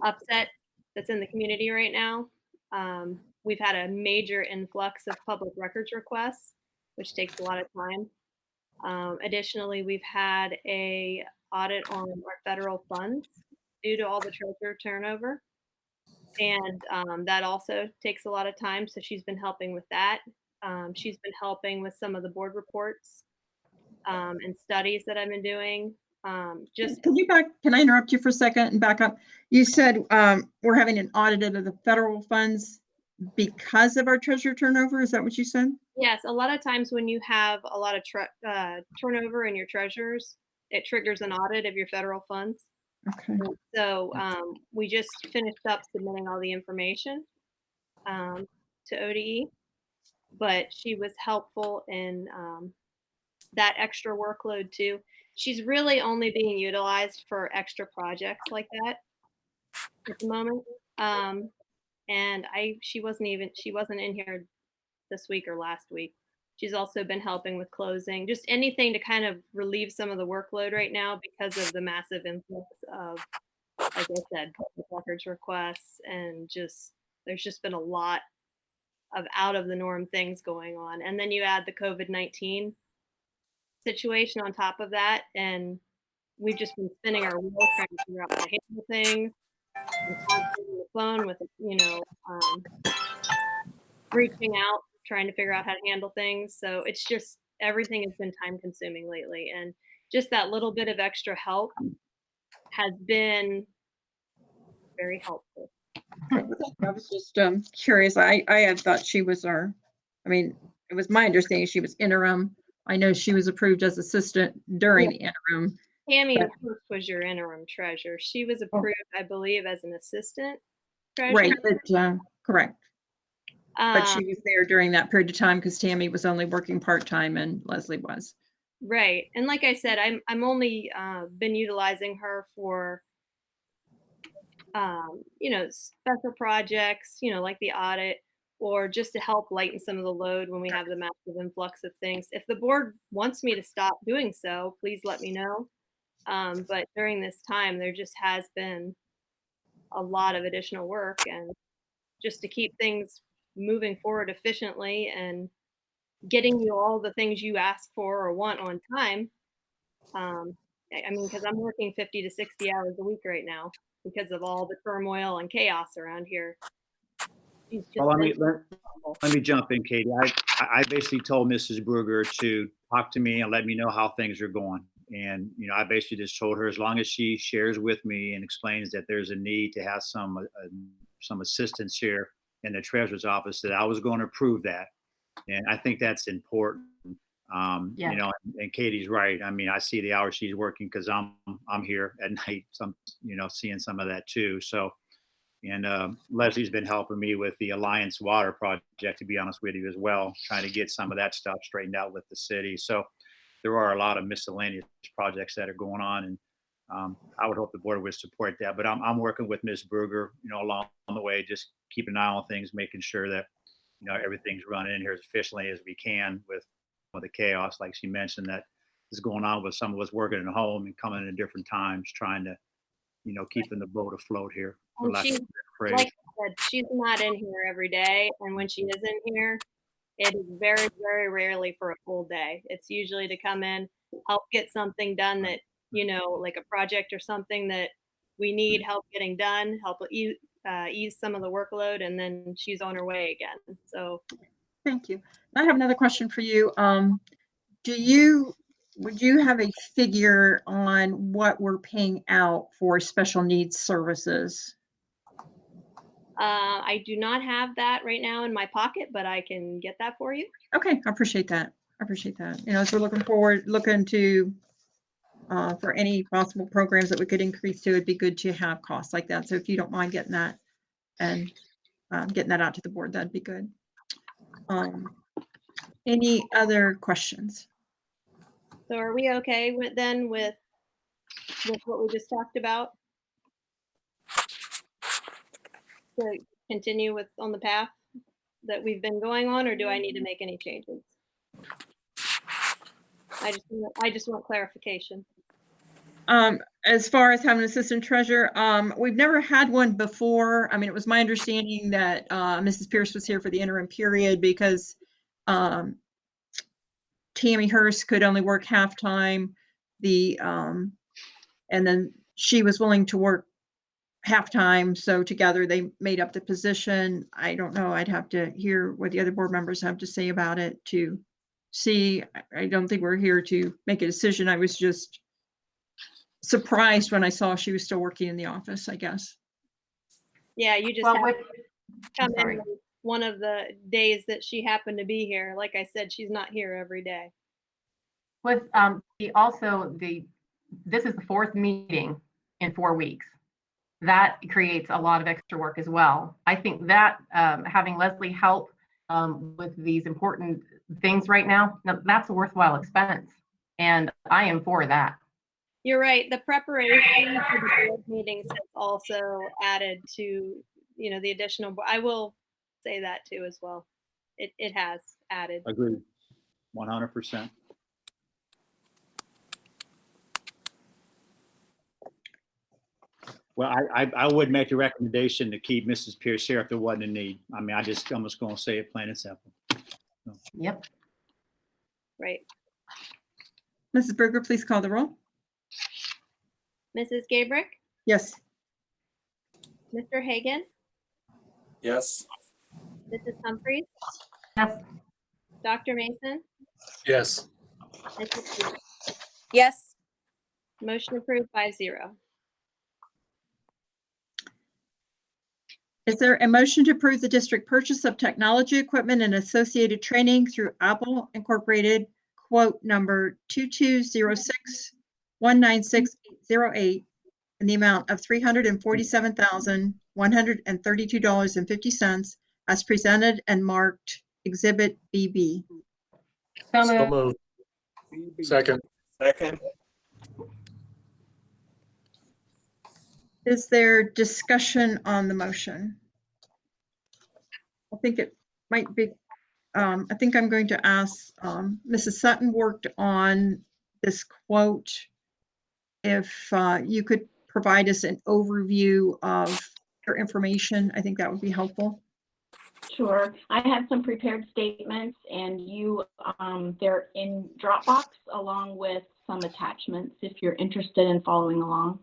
upset that's in the community right now, we've had a major influx of public records requests, which takes a lot of time. Additionally, we've had a audit on our federal funds due to all the treasurer turnover. And that also takes a lot of time. So she's been helping with that. She's been helping with some of the board reports and studies that I've been doing. Can I interrupt you for a second and back up? You said we're having an audit of the federal funds because of our treasurer turnover. Is that what you said? Yes, a lot of times when you have a lot of turnover in your treasurers, it triggers an audit of your federal funds. Okay. So we just finished up submitting all the information to ODE, but she was helpful in that extra workload too. She's really only being utilized for extra projects like that at the moment. And she wasn't in here this week or last week. She's also been helping with closing, just anything to kind of relieve some of the workload right now because of the massive influx of, like I said, public records requests, and there's just been a lot of out of the norm things going on. And then you add the COVID-19 situation on top of that, and we've just been spinning our wheels trying to figure out how to handle things. And constantly on the phone with, reaching out, trying to figure out how to handle things. So it's just, everything has been time consuming lately. And just that little bit of extra help has been very helpful. I was just curious. I had thought she was our, I mean, it was my understanding she was interim. I know she was approved as assistant during the interim. Tammy But- Hurst was your interim treasurer. She was approved, I believe, as an assistant treasurer. Right, but, correct. But Um, she was there during that period of time because Tammy was only working part-time and Leslie was. Right. And like I said, I'm only been utilizing her for special projects, like the audit, or just to help lighten some of the load when we have the massive influx of things. If the board wants me to stop doing so, please let me know. But during this time, there just has been a lot of additional work, and just to keep things moving forward efficiently and getting you all the things you ask for or want on time. I mean, because I'm working 50 to 60 hours a week right now because of all the turmoil and chaos around here. She's just Well, been let me jump in, Katie. I basically told Mrs. Brugger to talk to me and let me know how things are going. And, I basically just told her as long as she shares with me and explains that there's a need to have some assistance here in the treasurer's office, that I was going to approve that. And I think that's important. Yeah. And Katie's right. I mean, I see the hours she's working because I'm here at night. So I'm, seeing some of that too. So, and Leslie's been helping me with the Alliance Water project, to be honest with you as well, trying to get some of that stuff straightened out with the city. So there are a lot of miscellaneous projects that are going on, and I would hope the board would support that. But I'm working with Ms. Brugger, along the way, just keeping an eye on things, making sure that everything's running in here as efficiently as we can with the chaos, like she mentioned, that is going on with some of us working at home and coming in at different times, trying to, keeping the boat afloat here. For And lack of a she's, better phrase. like I said, she's not in here every day, and when she is in here, it is very, very rarely for a full day. It's usually to come in, help get something done that, like a project or something that we need help getting done, help ease some of the workload, and then she's on her way again. So Thank you. I have another question for you. Would you have a figure on what we're paying out for special needs services? I do not have that right now in my pocket, but I can get that for you. Okay, I appreciate that. I appreciate that. As we're looking to for any possible programs that we could increase to, it'd be good to have costs like that. So if you don't mind getting that and getting that out to the board, that'd be good. Any other questions? So are we okay with what we just talked about? To continue on the path that we've been going on, or do I need to make any changes? I just want clarification. As far as having an assistant treasurer, we've never had one before. I mean, it was my understanding that Mrs. Pierce was here for the interim period because Tammy Hurst could only work half-time. And then she was willing to work half-time, so together they made up the position. I don't know, I'd have to hear what the other board members have to say about it to see. I don't think we're here to make a decision. I was just surprised when I saw she was still working in the office, I guess. Yeah, you just Well, have with, to come in one of the days that she happened to be here. Like I said, she's not here every day. this is the fourth meeting in 4 weeks. That creates a lot of extra work as well. I think that having Leslie help with these important things right now, that's a worthwhile expense. And I am for that. You're right. The preparation for the board meetings has also added to, the additional, I will say that too as well. It has added. Agreed. 100%. Well, I would make a recommendation to keep Mrs. Pierce here if there wasn't a need. I mean, I'm just going to say it plain and simple. Yep. Right. Mrs. Berger, please call the roll. Mrs. Gabrick, Yes. Mr. Hagan, Yes. Mrs. Humphries, Yes. Dr. Mason, Yes. Mrs. Stevens. Yes. Motion approved 5-0. Is there a motion to approve the district purchase of technology equipment and associated training through Apple Incorporated, quote number 2206196808, in the amount of $347,132.50 as presented and marked Exhibit BB? So moved. Second. Second. Is there discussion on the motion? I think it might be, I think I'm going to ask, Mrs. Sutton worked on this quote. If you could provide us an overview of your information, I think that would be helpful. Sure. I have some prepared statements and they're in Dropbox along with some attachments if you're interested in following along.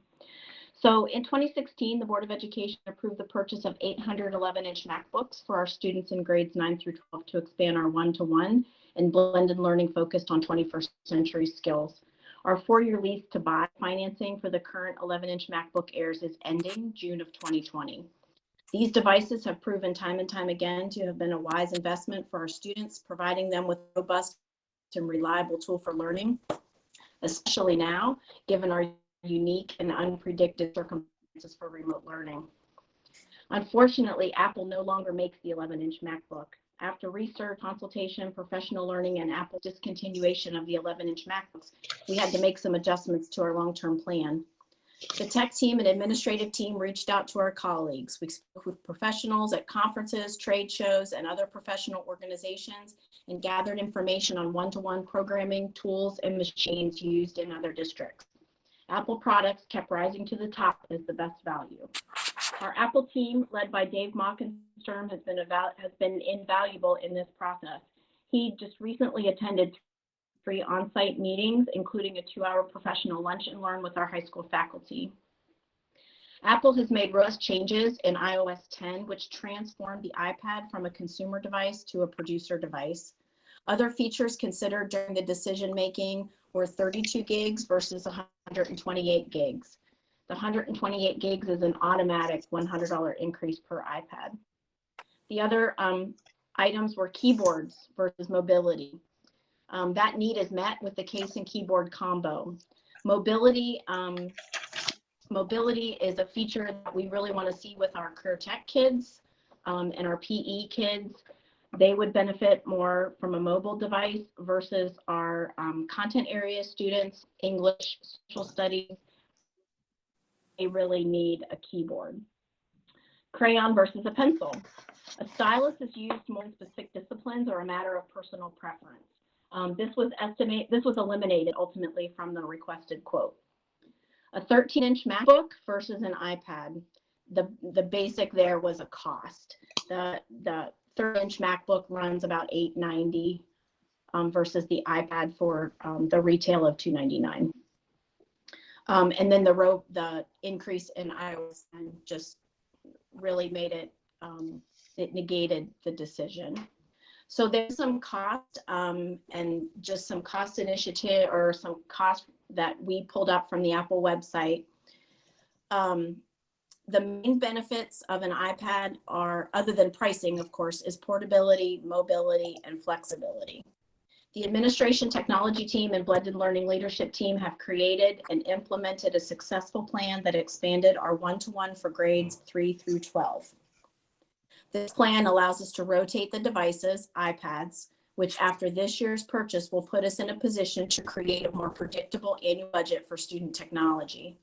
So in 2016, the Board of Education approved the purchase of 800 11-inch MacBooks for our students in grades 9 through 12 to expand our one-to-one and blended learning focused on 21st century skills. Our 4-year lease to buy financing for the current 11-inch MacBook Airs is ending June of 2020. These devices have proven time and time again to have been a wise investment for our students, providing them with a robust and reliable tool for learning, especially now, given our unique and unpredicted circumstances for remote learning. Unfortunately, Apple no longer makes the 11-inch MacBook. After research, consultation, professional learning, and Apple's discontinuation of the 11-inch MacBooks, we had to make some adjustments to our long-term plan. The tech team and administrative team reached out to our colleagues. We spoke with professionals at conferences, trade shows, and other professional organizations and gathered information on one-to-one programming tools and machines used in other districts. Apple products kept rising to the top as the best value. Our Apple team, led by Dave Mockenstern, has been invaluable in this process. He just recently attended 3 on-site meetings, including a 2-hour professional lunch and learn with our high school faculty. Apple has made robust changes in iOS 10, which transformed the iPad from a consumer device to a producer device. Other features considered during the decision-making were 32 gigs versus 128 gigs. The 128 gigs is an automatic $100 increase per iPad. The other items were keyboards versus mobility. That need is met with the case and keyboard combo. Mobility is a feature that we really want to see with our career tech kids and our PE kids. They would benefit more from a mobile device versus our content area students, English, social studies. They really need a keyboard. Crayon versus a pencil. A stylus is used more in specific disciplines or a matter of personal preference. This was eliminated ultimately from the requested quote. A 13-inch MacBook versus an iPad. The basic there was a cost. The 3-inch MacBook runs about $890 versus the iPad for the retail of $299. And then the increase in iOS just really made it, it negated the decision. So there's some cost and just some cost initiative or some cost that we pulled up from the Apple website. The main benefits of an iPad are, other than pricing, of course, is portability, mobility, and flexibility. The administration technology team and blended learning leadership team have created and implemented a successful plan that expanded our one-to-one for grades 3 through 12. This plan allows us to rotate the devices, iPads, which after this year's purchase will put us in a position to create a more predictable annual budget for student technology.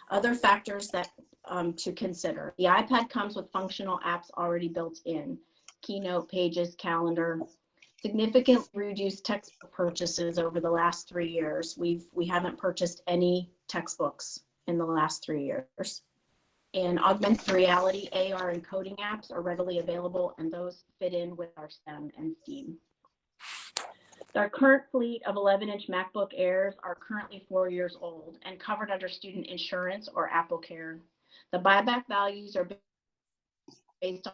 Other factors that to consider. The iPad comes with functional apps already built in, Keynote, Pages, Calendar. Significantly reduced textbook purchases over the last 3 years. We haven't purchased any textbooks in the last 3 years. And augmented reality, AR, and coding apps are readily available, and those fit in with our STEM and STEAM. Our current fleet of 11-inch MacBook Airs are currently 4 years old and covered under student insurance or Apple Care. The buyback values are based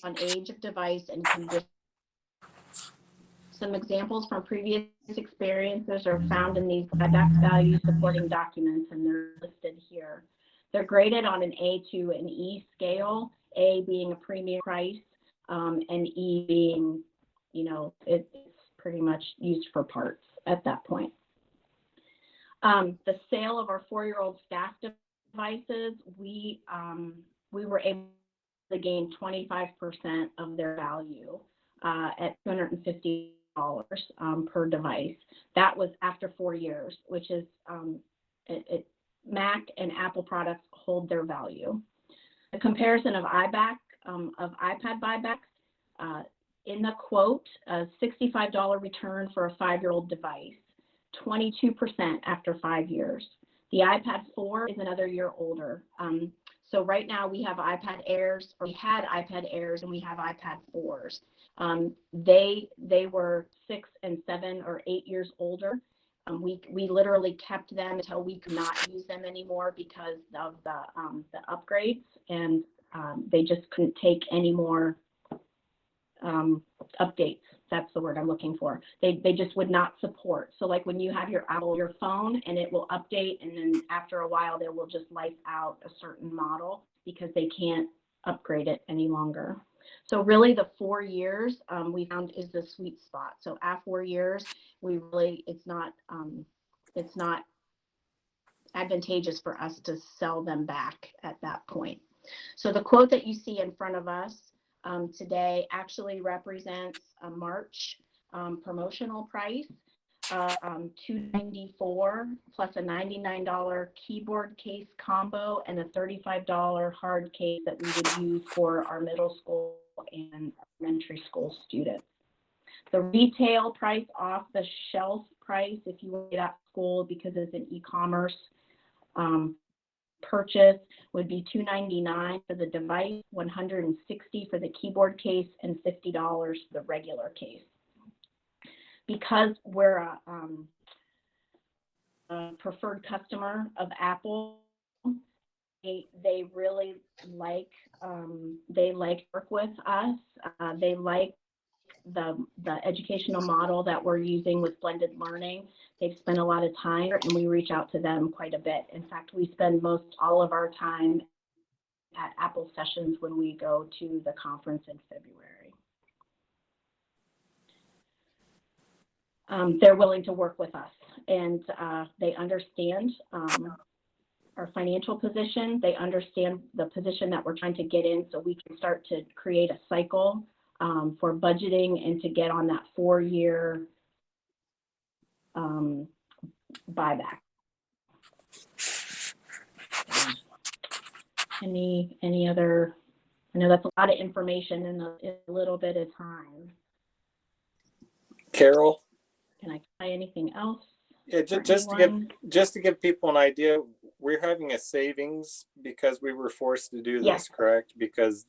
on age of device and condition. Some examples from previous experiences are found in these buyback value supporting documents, and they're listed here. They're graded on an A to an E scale, A being a premium price, and E being, you know, it's pretty much used for parts at that point. The sale of our 4-year-old staff devices, we were able to gain 25% of their value at $250 per device. That was after 4 years, which is Mac and Apple products hold their value. A comparison of iPad buybacks, in the quote, a $65 return for a 5-year-old device, 22% after 5 years. The iPad 4 is another year older. So right now we have iPad Airs, or we had iPad Airs, and we have iPad 4s. They were 6 and 7 or 8 years older. We literally kept them until we could not use them anymore because of the upgrades, and they just couldn't take any more updates. That's the word I'm looking for. They just would not support. So like when you have your phone and it will update, and then after a while they will just life out a certain model because they can't upgrade it any longer. So really the 4 years we found is the sweet spot. So at 4 years, it's not advantageous for us to sell them back at that point. So the quote that you see in front of us today actually represents a March promotional price, $294 plus a $99 keyboard case combo and a $35 hard case that we would use for our middle school and elementary school students. The retail price off the shelf price, if you want to get at school because it's an e-commerce purchase, would be $299 for the device, $160 for the keyboard case, and $50 for the regular case. Because we're a preferred customer of Apple, they really like work with us. They like the educational model that we're using with blended learning. They've spent a lot of time, and we reach out to them quite a bit. In fact, we spend most all of our time at Apple sessions when we go to the conference in February. They're willing to work with us, and they understand our financial position. They understand the position that we're trying to get in, so we can start to create a cycle for budgeting and to get on that 4-year buyback. Any other? I know that's a lot of information in a little bit of time. Carol? Can I try anything else? Yeah, just to give people an idea, we're having a savings because we were forced to do this, yes. Correct? Because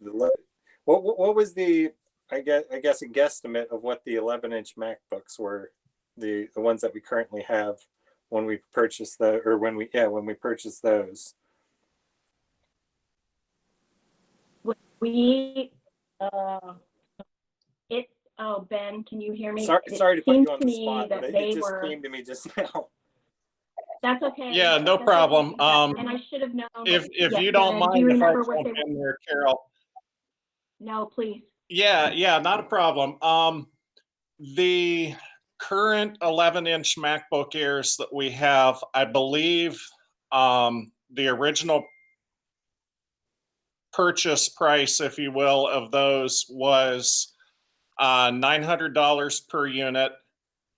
what was the I guess a guesstimate of what the 11-inch MacBooks were, the ones that we currently have when we purchased when we purchased those. Ben, can you hear me? Sorry to put you on the spot, but it just came to me just now. That's okay. Yeah, no problem. And I should have known. If you don't mind if I jump in there, Carol. No, please. Yeah, not a problem. The current 11-inch MacBook Airs that we have, I believe the original purchase price, if you will, of those was $900 per unit.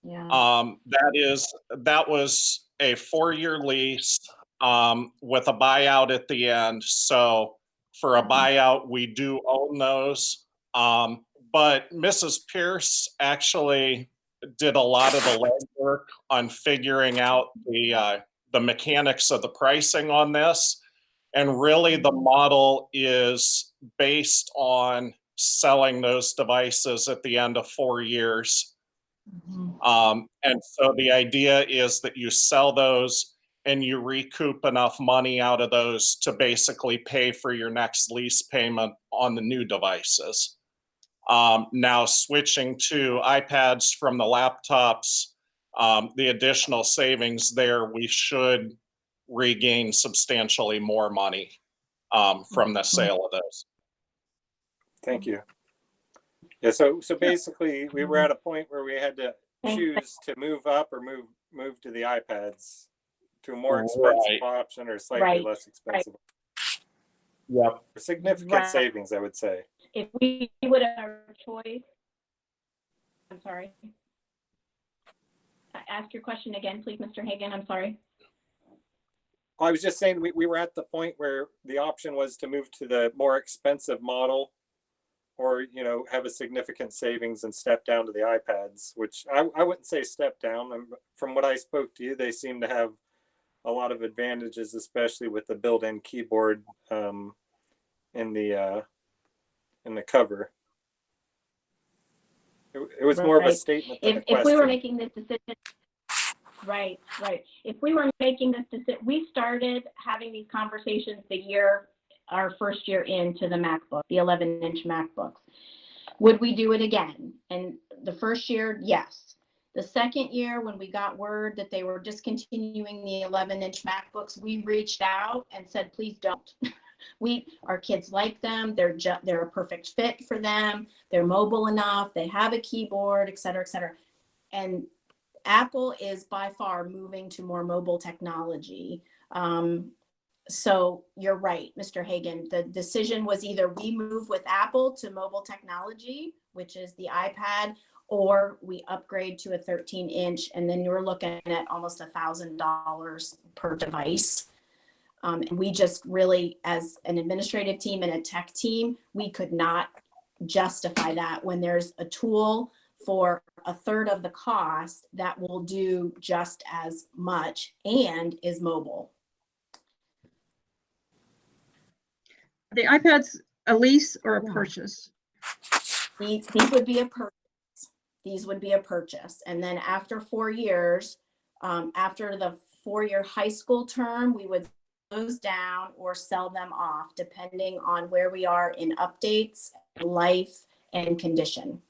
Yeah. That was a 4-year lease with a buyout at the end. So for a buyout, we do own those. But Mrs. Pierce actually did a lot of the legwork on figuring out the mechanics of the pricing on this. And really the model is based on selling those devices at the end of 4 years. Mm-hmm. And so the idea is that you sell those and you recoup enough money out of those to basically pay for your next lease payment on the new devices. Now switching to iPads from the laptops, the additional savings there, we should regain substantially more money from the sale of those. Thank you. Yeah, so basically we were at a point where we had to choose to move up or move to the iPads, to a more expensive option or slightly Right. less expensive. Yep. Significant Right. savings, I would say. If we would have our choice, I'm sorry. Ask your question again, please, Mr. Hagan. I'm sorry. I was just saying we were at the point where the option was to move to the more expensive model, or, you know, have a significant savings and step down to the iPads, which I wouldn't say step down. From what I spoke to you, they seem to have a lot of advantages, especially with the built-in keyboard in the cover. It was more of a statement than a question. If we were making this decision, right. If we were making this decision, we started having these conversations our first year into the MacBook, the 11-inch MacBooks. Would we do it again? And the first year, yes. The second year, when we got word that they were discontinuing the 11-inch MacBooks, we reached out and said, please don't. Our kids like them. They're a perfect fit for them. They're mobile enough. They have a keyboard, et cetera, et cetera. And Apple is by far moving to more mobile technology. So you're right, Mr. Hagan. The decision was either we move with Apple to mobile technology, which is the iPad, or we upgrade to a 13-inch, and then you're looking at almost $1,000 per device. And we just really, as an administrative team and a tech team, we could not justify that when there's a tool for a third of the cost that will do just as much and is mobile. The iPads a lease or a purchase? These would be a purchase. These would be a purchase. And then after 4 years, after the 4-year high school term, we would close down or sell them off, depending on where we are in updates, life, and condition.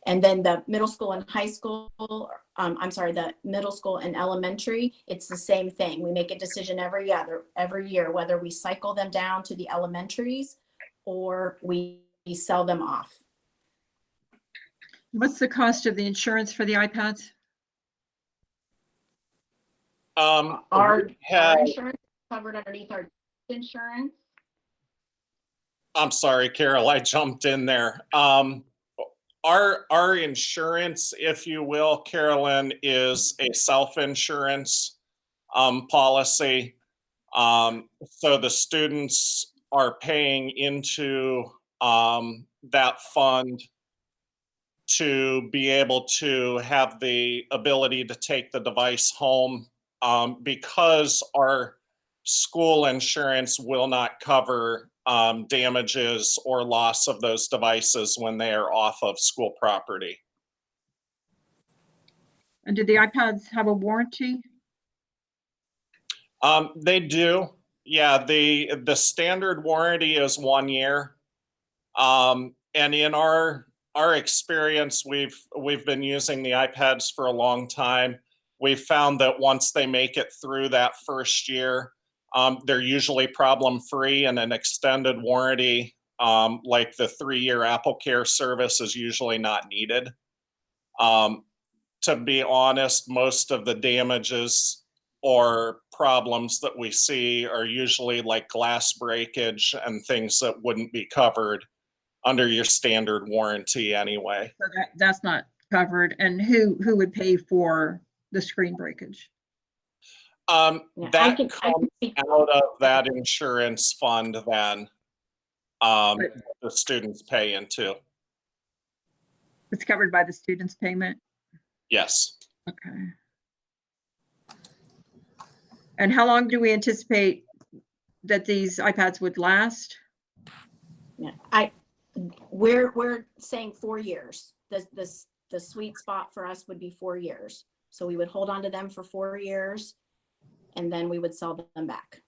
And then the middle school and high school, the middle school and elementary, it's the same thing. We make a decision every year, whether we cycle them down to the elementaries or we sell them off. What's the cost of the insurance for the iPads? Our insurance covered underneath our insurance. I'm sorry, Carol, I jumped in there. Our insurance, if you will, Carolyn, is a self-insurance policy. So the students are paying into that fund to be able to have the ability to take the device home, because our school insurance will not cover damages or loss of those devices when they are off of school property. And do the iPads have a warranty? They do. Yeah, the standard warranty is 1 year. And in our experience, we've been using the iPads for a long time. We've found that once they make it through that first year, they're usually problem-free, and an extended warranty, like the 3-year Apple Care service, is usually not needed. To be honest, most of the damages or problems that we see are usually like glass breakage and things that wouldn't be covered under your standard warranty anyway. So that's not covered. And who would pay for the screen breakage? That comes out of that insurance fund then, the students pay into. It's covered by the student's payment? Yes. Okay. And how long do we anticipate that these iPads would last? Yeah, we're saying 4 years. The sweet spot for us would be 4 years. So we would hold on to them for 4 years, and then we would sell them back.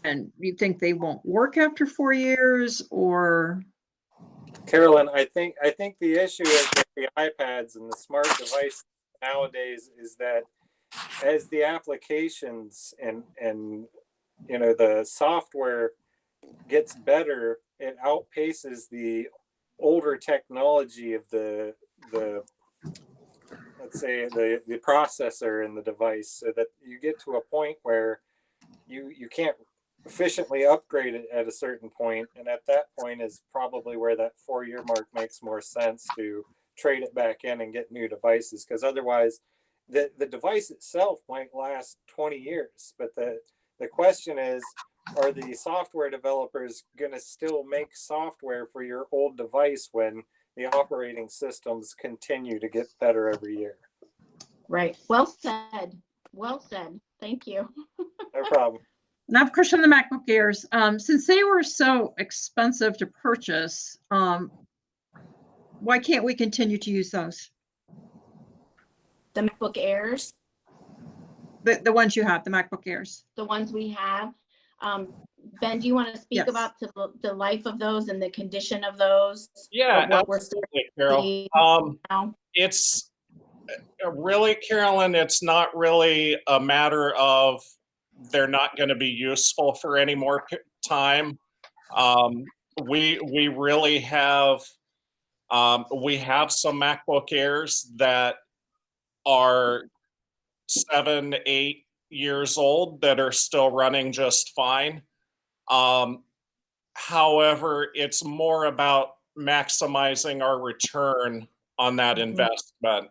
And you think they won't work after 4 years, or? Carolyn, I think the issue is with the iPads and the smart device nowadays is that as the applications and the software gets better, it outpaces the older technology of the let's say the processor in the device, so that you get to a point where you can't efficiently upgrade it at a certain point, and at that point is probably where that 4-year mark makes more sense to trade it back in and get new devices, because otherwise the device itself might last 20 years. But the question is, are the software developers going to still make software for your old device when the operating systems continue to get better every year? Right. Well said. Well said. Thank you. No problem. Now, of course, on the MacBook Airs, since they were so expensive to purchase, why can't we continue to use those? The MacBook Airs, The ones you have, the MacBook Airs. the ones we have. Ben, do you want to speak Yes. about the life of those and the condition of those? Yeah, Or what we're still absolutely, Carol. seeing now? It's really, Carolyn, it's not really a matter of they're not going to be useful for any more time. We really have we have some MacBook Airs that are 7, 8 years old that are still running just fine. However, it's more about maximizing our return on that investment.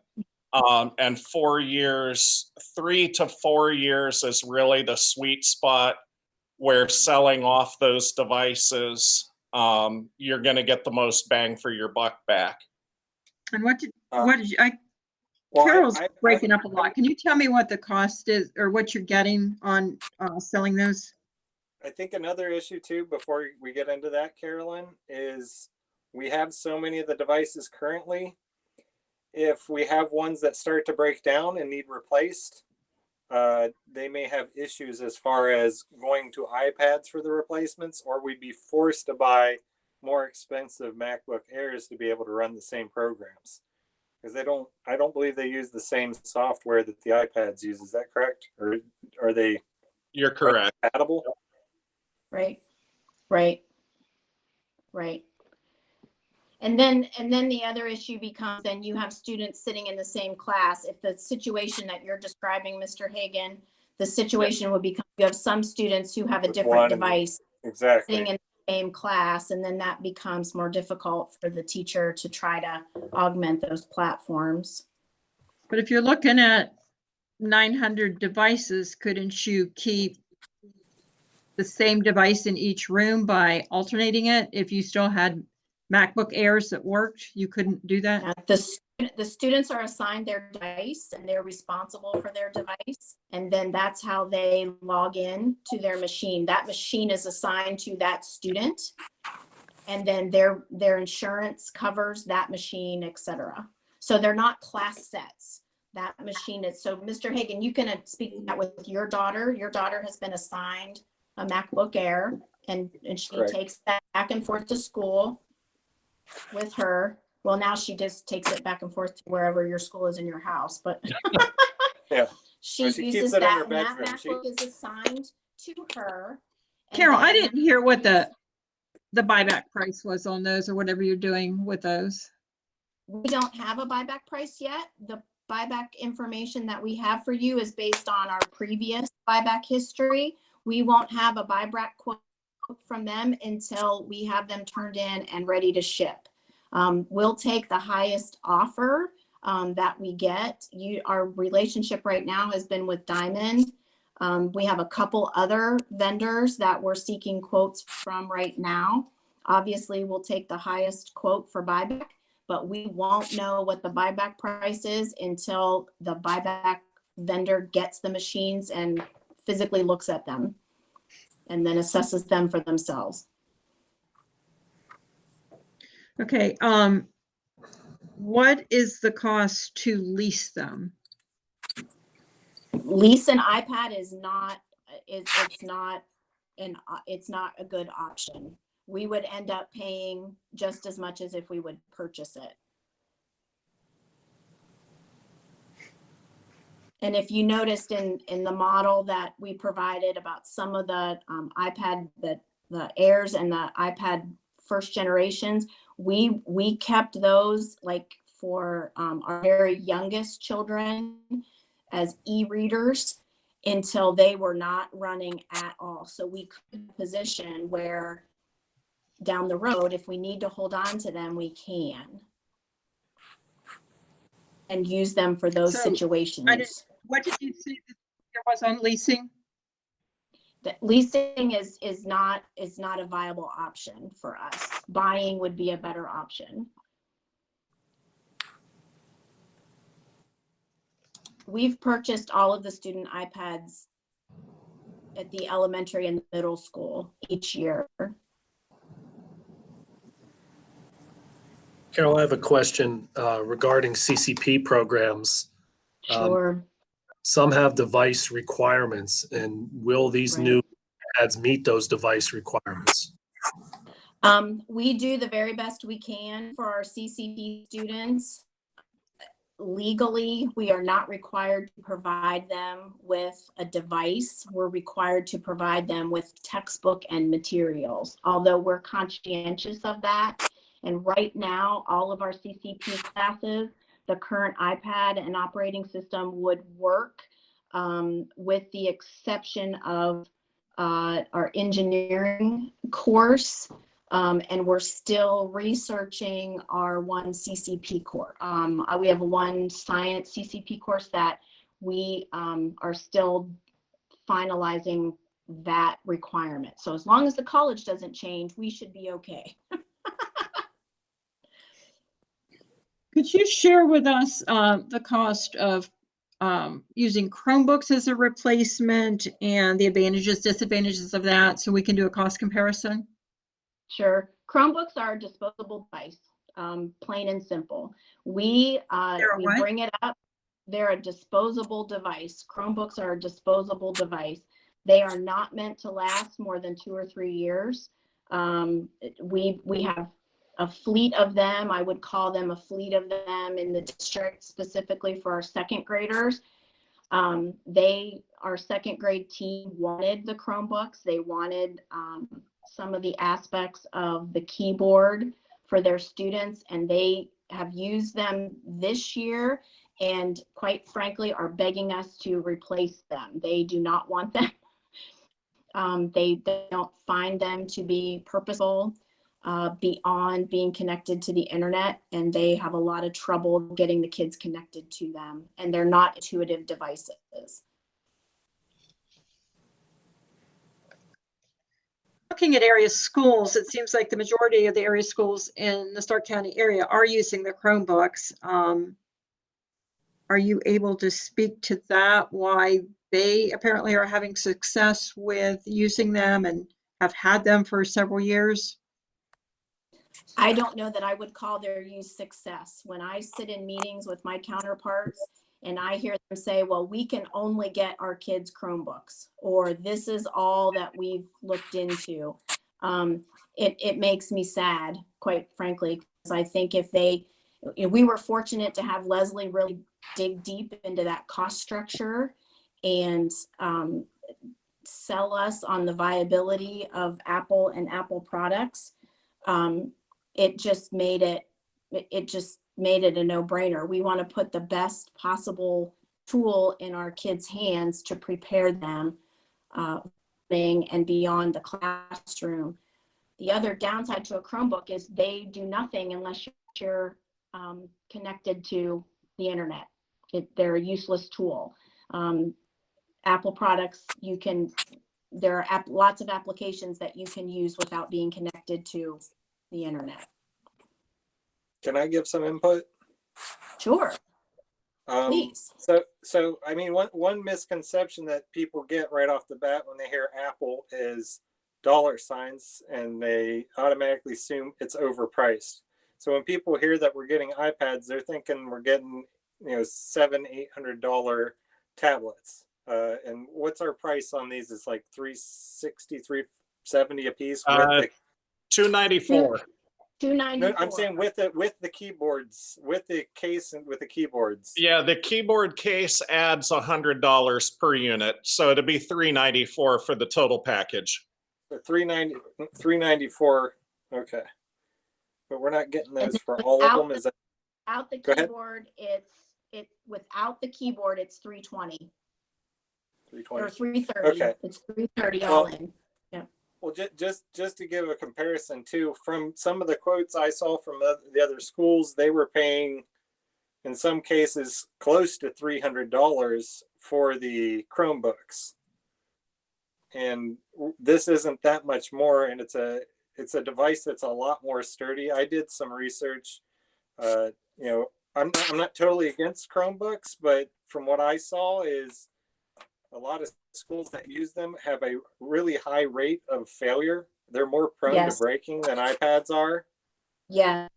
And 4 years, 3 to 4 years is really the sweet spot where selling off those devices, you're going to get the most bang for your buck back. And what did you, Well, Carol's breaking up a lot. Can you tell me what the cost is, or what you're getting on selling those? I think another issue too, before we get into that, Carolyn, is we have so many of the devices currently. If we have ones that start to break down and need replaced, they may have issues as far as going to iPads for the replacements, or we'd be forced to buy more expensive MacBook Airs to be able to run the same programs. Because I don't believe they use the same software that the iPads use. Is that correct? Or are they? You're correct. Compatible? Right. And then the other issue becomes, then you have students sitting in the same class. If the situation that you're describing, Mr. Hagan, the situation would become, you have some students who have a With different one, device Exactly. sitting in the same class, and then that becomes more difficult for the teacher to try to augment those platforms. But if you're looking at 900 devices, couldn't you keep the same device in each room by alternating it? If you still had MacBook Airs that worked, you couldn't do that? The students are assigned their device and they're responsible for their device. And then that's how they log in to their machine. That machine is assigned to that student. And then their insurance covers that machine, etc. So they're not class sets. That machine is, so Mr. Hagan, you can speak that with your daughter. Your daughter has been assigned a MacBook Air, and she Correct. takes that back and forth to school with her. Well, now she just takes it back and forth to wherever your school is in your house, but Yeah. she Well, she keeps uses it in that, her and that bedroom. MacBook is assigned to her. And Carol, I then- didn't hear what the buyback price was on those, or whatever you're doing with those. We don't have a buyback price yet. The buyback information that we have for you is based on our previous buyback history. We won't have a buyback quote from them until we have them turned in and ready to ship. We'll take the highest offer that we get. Our relationship right now has been with Diamond. We have a couple other vendors that we're seeking quotes from right now. Obviously, we'll take the highest quote for buyback, but we won't know what the buyback price is until the buyback vendor gets the machines and physically looks at them and then assesses them for themselves. Okay, what is the cost to lease them? Lease an iPad is not, it's not it's not a good option. We would end up paying just as much as if we would purchase it. And if you noticed in the model that we provided about some of the iPad, the Airs and the iPad first generations, we kept those like for our very youngest children as e-readers until they were not running at all. So we could position where down the road, if we need to hold on to them, we can. And use them for those So, situations. What did you say that there was on leasing? That leasing is not a viable option for us. Buying would be a better option. We've purchased all of the student iPads at the elementary and middle school each year. Carol, I have a question regarding CCP programs. Sure. Some have device requirements, and will these Right. new ads meet those device requirements? We do the very best we can for our CCP students. Legally, we are not required to provide them with a device. We're required to provide them with textbook and materials, although we're conscientious of that. And right now, all of our CCP classes, the current iPad and operating system would work, with the exception of our engineering course. And we're still researching our one CCP course. We have one science CCP course that we are still finalizing that requirement. So as long as the college doesn't change, we should be okay. Could you share with us the cost of using Chromebooks as a replacement and the advantages, disadvantages of that, so we can do a cost comparison? Sure. Chromebooks are a disposable device, plain and simple. We bring it up. They're a disposable device. Chromebooks are a disposable device. They are not meant to last more than 2 or 3 years. We have a fleet of them. I would call them a fleet of them in the district, specifically for our second graders. Our second grade team wanted the Chromebooks. They wanted some of the aspects of the keyboard for their students, and they have used them this year and quite frankly are begging us to replace them. They do not want them. They don't find them to be purposeful beyond being connected to the internet, and they have a lot of trouble getting the kids connected to them, and they're not intuitive devices. Looking at area schools, it seems like the majority of the area schools in the Stark County area are using the Chromebooks. Are you able to speak to that, why they apparently are having success with using them and have had them for several years? I don't know that I would call their use success. When I sit in meetings with my counterparts and I hear them say, well, we can only get our kids Chromebooks, or this is all that we've looked into. It makes me sad, quite frankly, because I think we were fortunate to have Leslie really dig deep into that cost structure and sell us on the viability of Apple and Apple products. It just made it a no-brainer. We want to put the best possible tool in our kids' hands to prepare them and beyond the classroom. The other downside to a Chromebook is they do nothing unless you're connected to the internet. They're a useless tool. Apple products, there are lots of applications that you can use without being connected to the internet. Can I give some input? Sure. Please. So I mean, one misconception that people get right off the bat when they hear Apple is $signs, and they automatically assume it's overpriced. So when people hear that we're getting iPads, they're thinking we're getting $700-800 tablets. And what's our price on these? It's like $360, $370 a piece with the $294. no, $294. I'm saying with the keyboards, with the case and with the keyboards. Yeah, the keyboard case adds $100 per unit, so it'd be $394 for the total package. So $394. Okay. But we're not getting those for all of them. Is that Without the Go ahead. keyboard, it's without the keyboard, it's $320 or 320? $330. Okay. It's $330 all Well, in. Well, just to give a comparison too, from some of the quotes I saw from the other schools, they were paying, in some cases, close to $300 for the Chromebooks. And this isn't that much more, and it's a device that's a lot more sturdy. I did some research. You know, I'm not totally against Chromebooks, but from what I saw is a lot of schools that use them have a really high rate of failure. They're more prone Yes. to breaking than iPads are. Yes.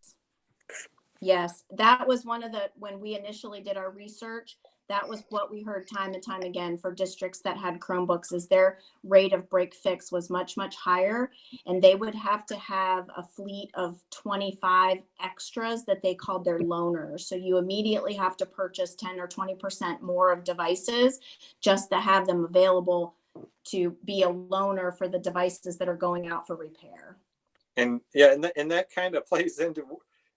Yes. That was one of when we initially did our research, that was what we heard time and time again for districts that had Chromebooks, is their rate of break fix was much, much higher. And they would have to have a fleet of 25 extras that they called their loaners. So you immediately have to purchase 10 or 20% more of devices just to have them available to be a loaner for the devices that are going out for repair. And yeah, and that kind of plays into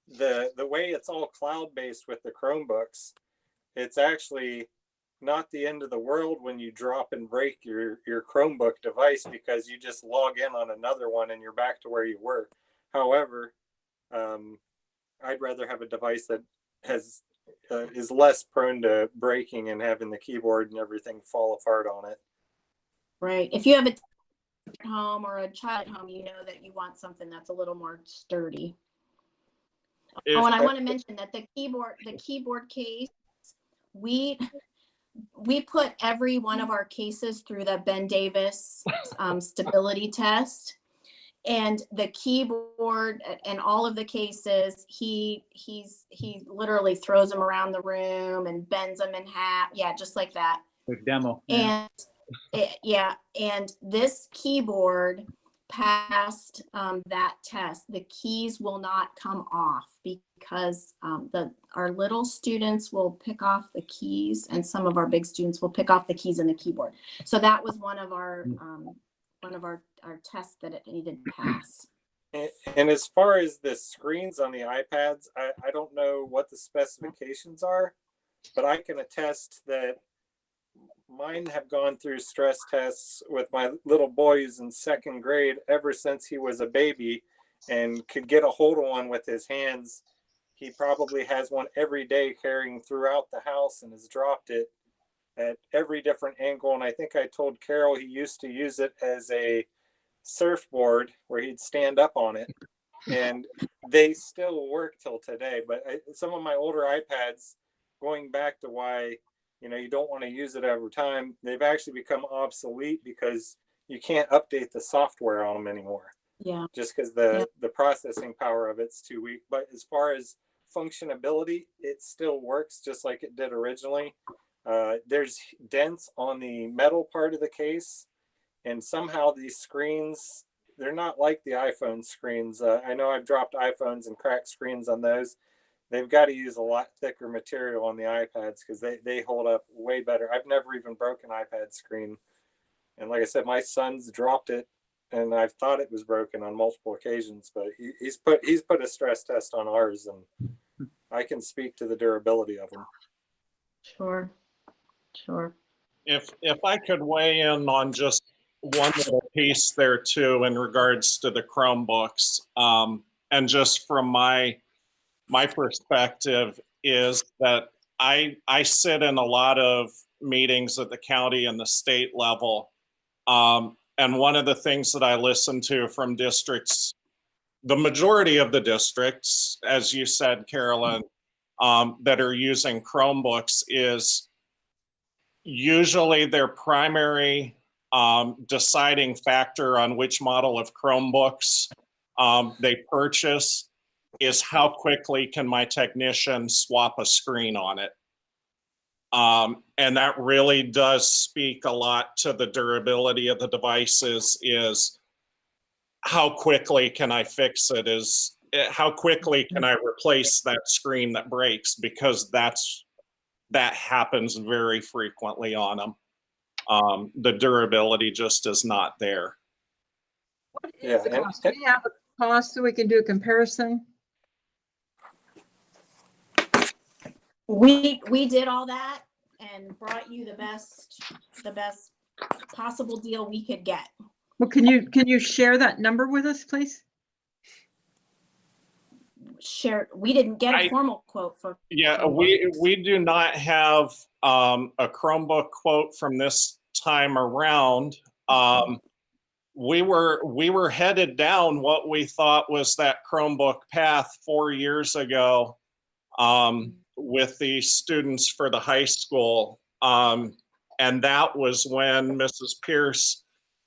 the way it's all cloud-based with the Chromebooks. It's actually not the end of the world when you drop and break your Chromebook device, because you just log in on another one and you're back to where you were. However, I'd rather have a device that has is less prone to breaking and having the keyboard and everything fall apart on it. Right. If you have a home or a child at home, you know that you want something that's a little more sturdy. Oh, and I want to mention that the keyboard case, we put every one of our cases through the Ben Davis stability test, and the keyboard and all of the cases, he literally throws them around the room and bends them in half. Yeah, just like that. Quick demo. And and this keyboard passed that test. The keys will not come off because our little students will pick off the keys, and some of our big students will pick off the keys in the keyboard. So that was one of our tests that it needed to pass. And as far as the screens on the iPads, I don't know what the specifications are, but I can attest that mine have gone through stress tests with my little boy who's in second grade ever since he was a baby and could get a hold of one with his hands. He probably has one every day carrying throughout the house and has dropped it at every different angle. And I think I told Carol he used to use it as a surfboard where he'd stand up on it, and they still work till today. But some of my older iPads, going back to why you don't want to use it over time, they've actually become obsolete because you can't update the software on them anymore. Yeah. Just because the processing power of it's too weak. But as far as functionality, it still works just like it did originally. There's dents on the metal part of the case, and somehow these screens, they're not like the iPhone screens. I know I've dropped iPhones and cracked screens on those. They've got to use a lot thicker material on the iPads because they hold up way better. I've never even broken an iPad screen. And like I said, my son's dropped it and I've thought it was broken on multiple occasions, but he's put a stress test on ours, and I can speak to the durability of them. Sure. If I could weigh in on just one little piece there too in regards to the Chromebooks, and just from my perspective is that I sit in a lot of meetings at the county and the state level. And one of the things that I listen to from districts, the majority of the districts, as you said, Carolyn, that are using Chromebooks, is usually their primary deciding factor on which model of Chromebooks they purchase is how quickly can my technician swap a screen on it. And that really does speak a lot to the durability of the devices. Is how quickly can I fix it? Is how quickly can I replace that screen that breaks? Because that happens very frequently on them. The durability just is not there. Yeah, The cost. Do we have a cost so we can do a comparison? We did all that and brought you the best possible deal we could get. Well, can you share that number with us, please? We didn't get a formal quote for. Yeah, we do not have a Chromebook quote from this time around. We were headed down what we thought was that Chromebook path 4 years ago with the students for the high school. And that was when Mrs. Pierce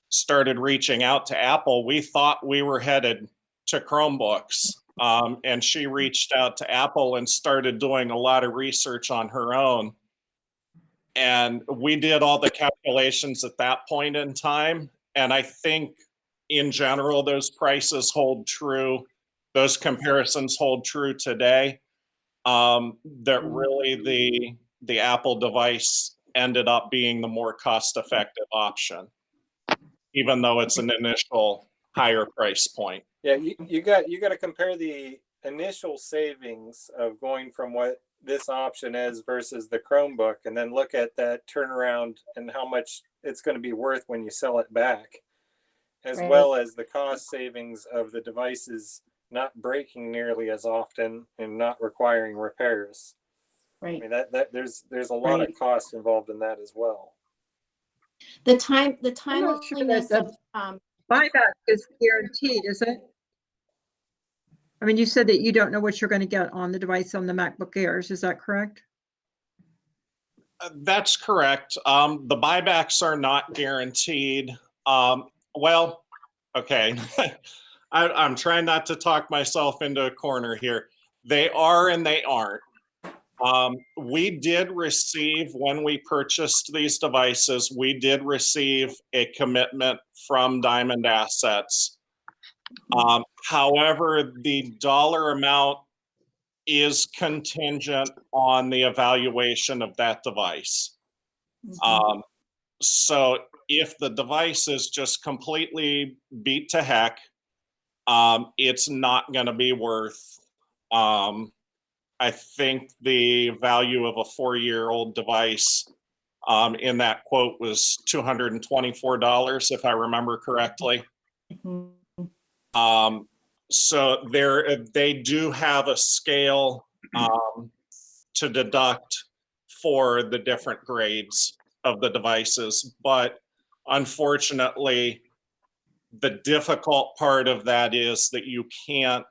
started reaching out to Apple. We thought we were headed to Chromebooks. And she reached out to Apple and started doing a lot of research on her own. And we did all the calculations at that point in time. And I think in general, those prices hold true. Those comparisons hold true today. That really the Apple device ended up being the more cost-effective option, even though it's an initial higher price point. Yeah, you got to compare the initial savings of going from what this option is versus the Chromebook, and then look at that turnaround and how much it's going to be worth when you sell it back, as well as the cost savings of the devices not breaking nearly as often and not requiring repairs. Right. I mean that there's a lot of cost involved in that as well. I'm not sure that timeliness of buyback is guaranteed, is it? I mean, you said that you don't know what you're going to get on the device on the MacBook Airs. Is that correct? That's correct. The buybacks are not guaranteed. Well, okay. I'm trying not to talk myself into a corner here. They are and they aren't. We did receive, when we purchased these devices, we did receive a commitment from Diamond Assets. However, the dollar amount is contingent on the evaluation of that device. So if the device is just completely beat to heck, it's not going to be worth, I think the value of a 4-year-old device in that quote was $224, if I remember correctly. So they do have a scale to deduct for the different grades of the devices, but unfortunately, the difficult part of that is that you can't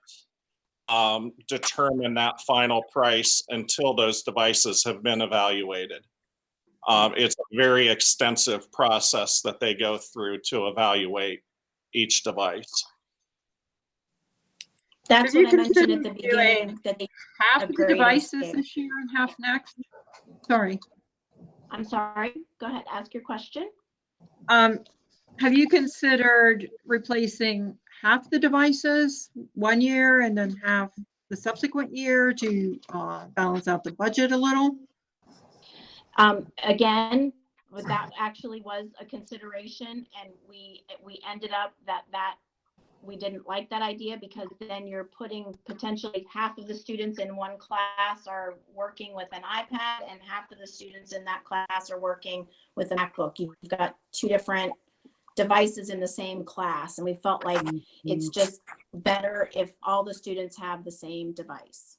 determine that final price until those devices have been evaluated. It's a very extensive process that they go through to evaluate each device. That's what I mentioned at the beginning, that they half have of the grading devices scale. this year and half next. Sorry. I'm sorry. Go ahead. Ask your question. Have you considered replacing half the devices 1 year and then half the subsequent year to balance out the budget a little? Again, that actually was a consideration, and we ended up that we didn't like that idea, because then you're putting potentially half of the students in one class are working with an iPad and half of the students in that class are working with a MacBook. You've got two different devices in the same class, and we felt like it's just better if all the students have the same device.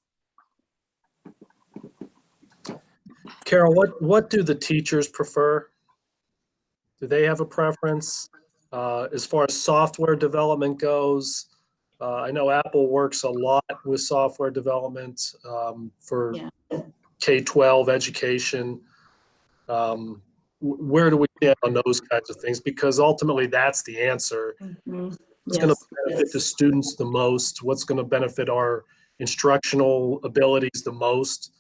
Carol, what do the teachers prefer? Do they have a preference as far as software development goes? I know Apple works a lot with software development for K-12 education. Where do we stand on those kinds of things? Because ultimately that's the answer. What's going to benefit the students the most? What's going to benefit our instructional abilities the most?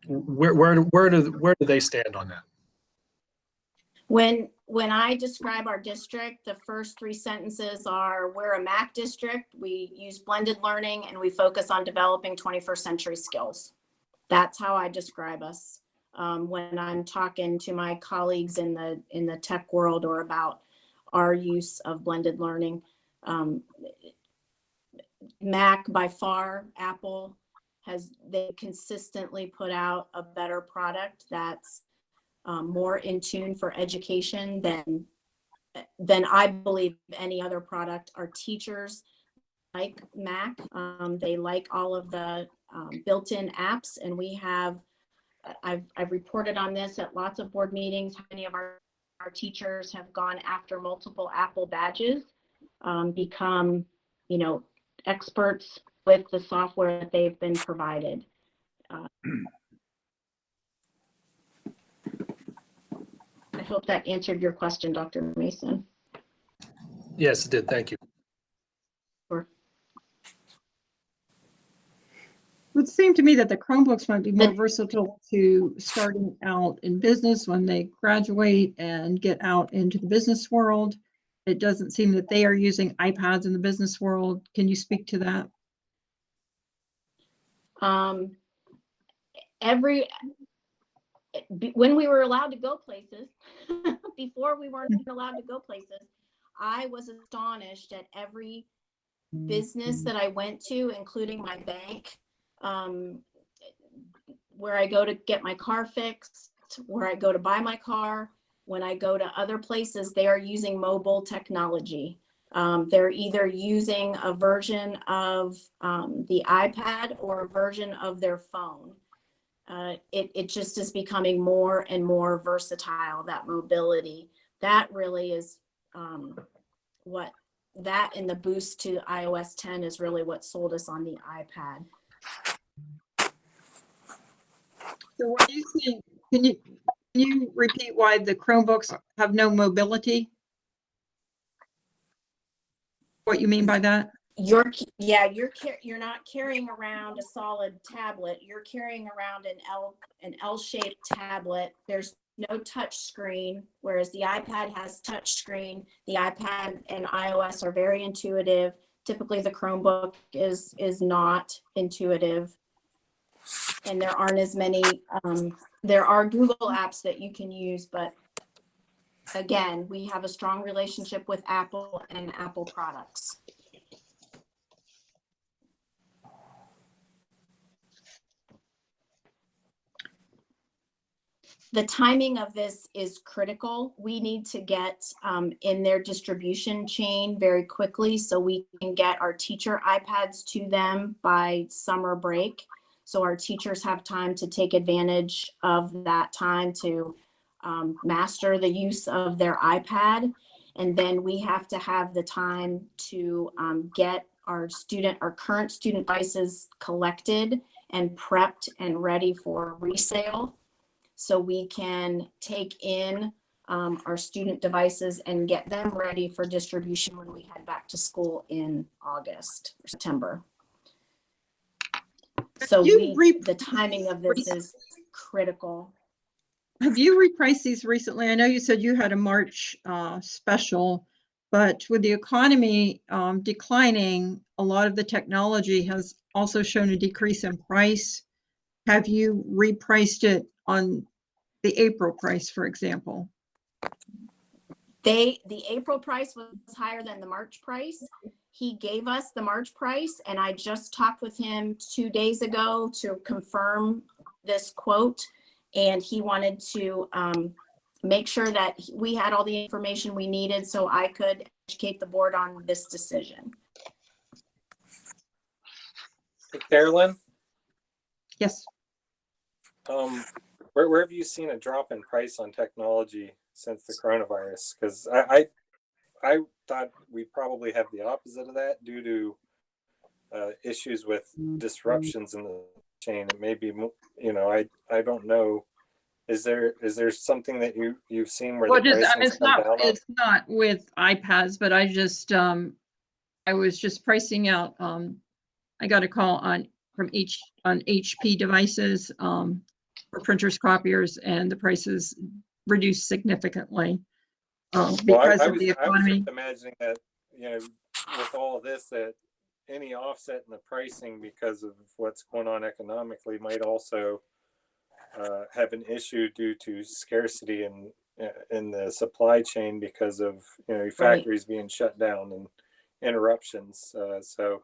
Where do they stand on that? When I describe our district, the first 3 sentences are, we're a MAC district, we use blended learning, and we focus on developing 21st century skills. That's how I describe us when I'm talking to my colleagues in the tech world or about our use of blended learning. Mac by far, Apple they consistently put out a better product that's more in tune for education than I believe any other product. Our teachers like Mac. They like all of the built-in apps, and we have, I've reported on this at lots of board meetings. How many of our teachers have gone after multiple Apple badges, become, experts with the software that they've been provided. I hope that answered your question, Dr. Mason. Yes, it did. Thank you. Sure. It would seem to me that the Chromebooks might be more versatile to starting out in business when they graduate and get out into the business world. It doesn't seem that they are using iPads in the business world. Can you speak to that? When we were allowed to go places, before we weren't allowed to go places, I was astonished at every business that I went to, including my bank, where I go to get my car fixed, where I go to buy my car. When I go to other places, they are using mobile technology. They're either using a version of the iPad or a version of their phone. It just is becoming more and more versatile, that mobility. That really is what that and the boost to iOS 10 is really what sold us on the iPad. So what do you think? Can you repeat why the Chromebooks have no mobility? What you mean by that? You're not carrying around a solid tablet. You're carrying around an L-shaped tablet. There's no touch screen, whereas the iPad has touch screen. The iPad and iOS are very intuitive. Typically the Chromebook is not intuitive. And there aren't as many, there are Google apps that you can use, but again, we have a strong relationship with Apple and Apple products. The timing of this is critical. We need to get in their distribution chain very quickly so we can get our teacher iPads to them by summer break. So our teachers have time to take advantage of that time to master the use of their iPad. And then we have to have the time to get our current student devices collected and prepped and ready for resale, so we can take in our student devices and get them ready for distribution when we head back to school in August or September. So the timing of this is critical. Have you repriced these recently? I know you said you had a March special, but with the economy declining, a lot of the technology has also shown a decrease in price. Have you repriced it on the April price, for example? The April price was higher than the March price. He gave us the March price, and I just talked with him 2 days ago to confirm this quote, and he wanted to make sure that we had all the information we needed so I could educate the board on this decision. Hey, Carolyn? Yes. Where have you seen a drop in price on technology since the coronavirus? Because I thought we probably have the opposite of that due to issues with disruptions in the chain. It may be, I don't know. Is there something that you've seen where the price has come down? It's not with iPads, but I just I was just pricing out. I got a call on HP devices. for printers, copiers, and the prices reduced significantly Well, because I of was, the I was economy. just imagining that, with all of this, that any offset in the pricing because of what's going on economically might also have an issue due to scarcity in the supply chain because of factories being shut down and interruptions. So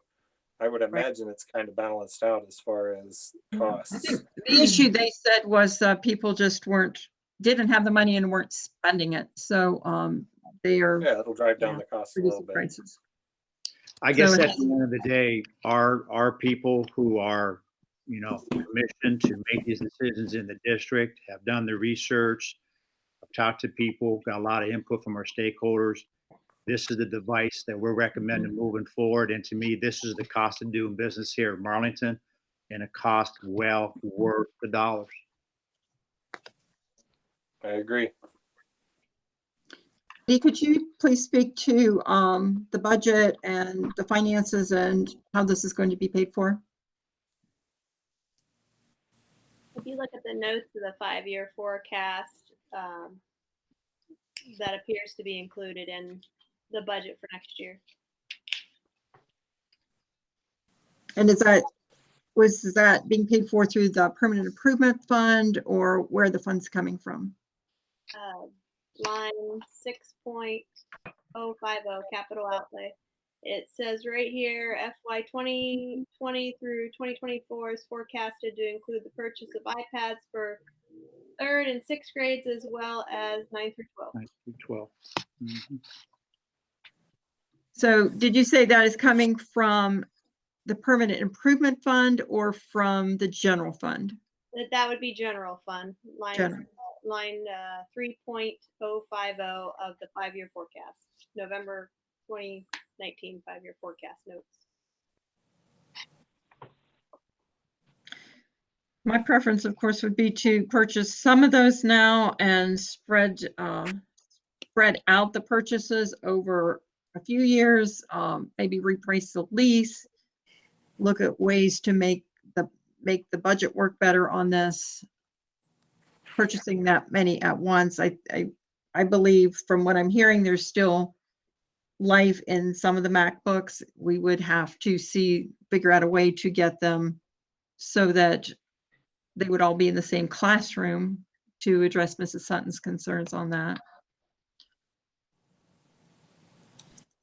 I would imagine it's kind of balanced out as far as I costs. think the issue they said was people just didn't have the money and weren't spending it. So they are Yeah, it'll drive down the cost a little reducing bit. prices. I guess So at the end of the day, our people who are, commissioned to make these decisions in the district have done the research, have talked to people, got a lot of input from our stakeholders. This is the device that we're recommending moving forward. And to me, this is the cost of doing business here in Marlington, and a cost well worth the dollars. I agree. Dee, could you please speak to the budget and the finances and how this is going to be paid for? If you look at the notes of the 5-year forecast, that appears to be included in the budget for next year. And was that being paid for through the permanent improvement fund, or where are the funds coming from? Line 6.050 capital outlay. It says right here, FY 2020 through 2024 is forecasted to include the purchase of iPads for 3rd and 6th grades, as well as 9 through 12. 9 through 12. Mhm. So did you say that is coming from the permanent improvement fund or from the general fund? That would be general fund, General. line 3.050 of the 5-year forecast, November 2019 5-year forecast notes. My preference, of course, would be to purchase some of those now and spread out the purchases over a few years, maybe reprice the lease, look at ways to make the budget work better on this. Purchasing that many at once, I believe from what I'm hearing, there's still life in some of the MacBooks. We would have to figure out a way to get them so that they would all be in the same classroom to address Mrs. Sutton's concerns on that.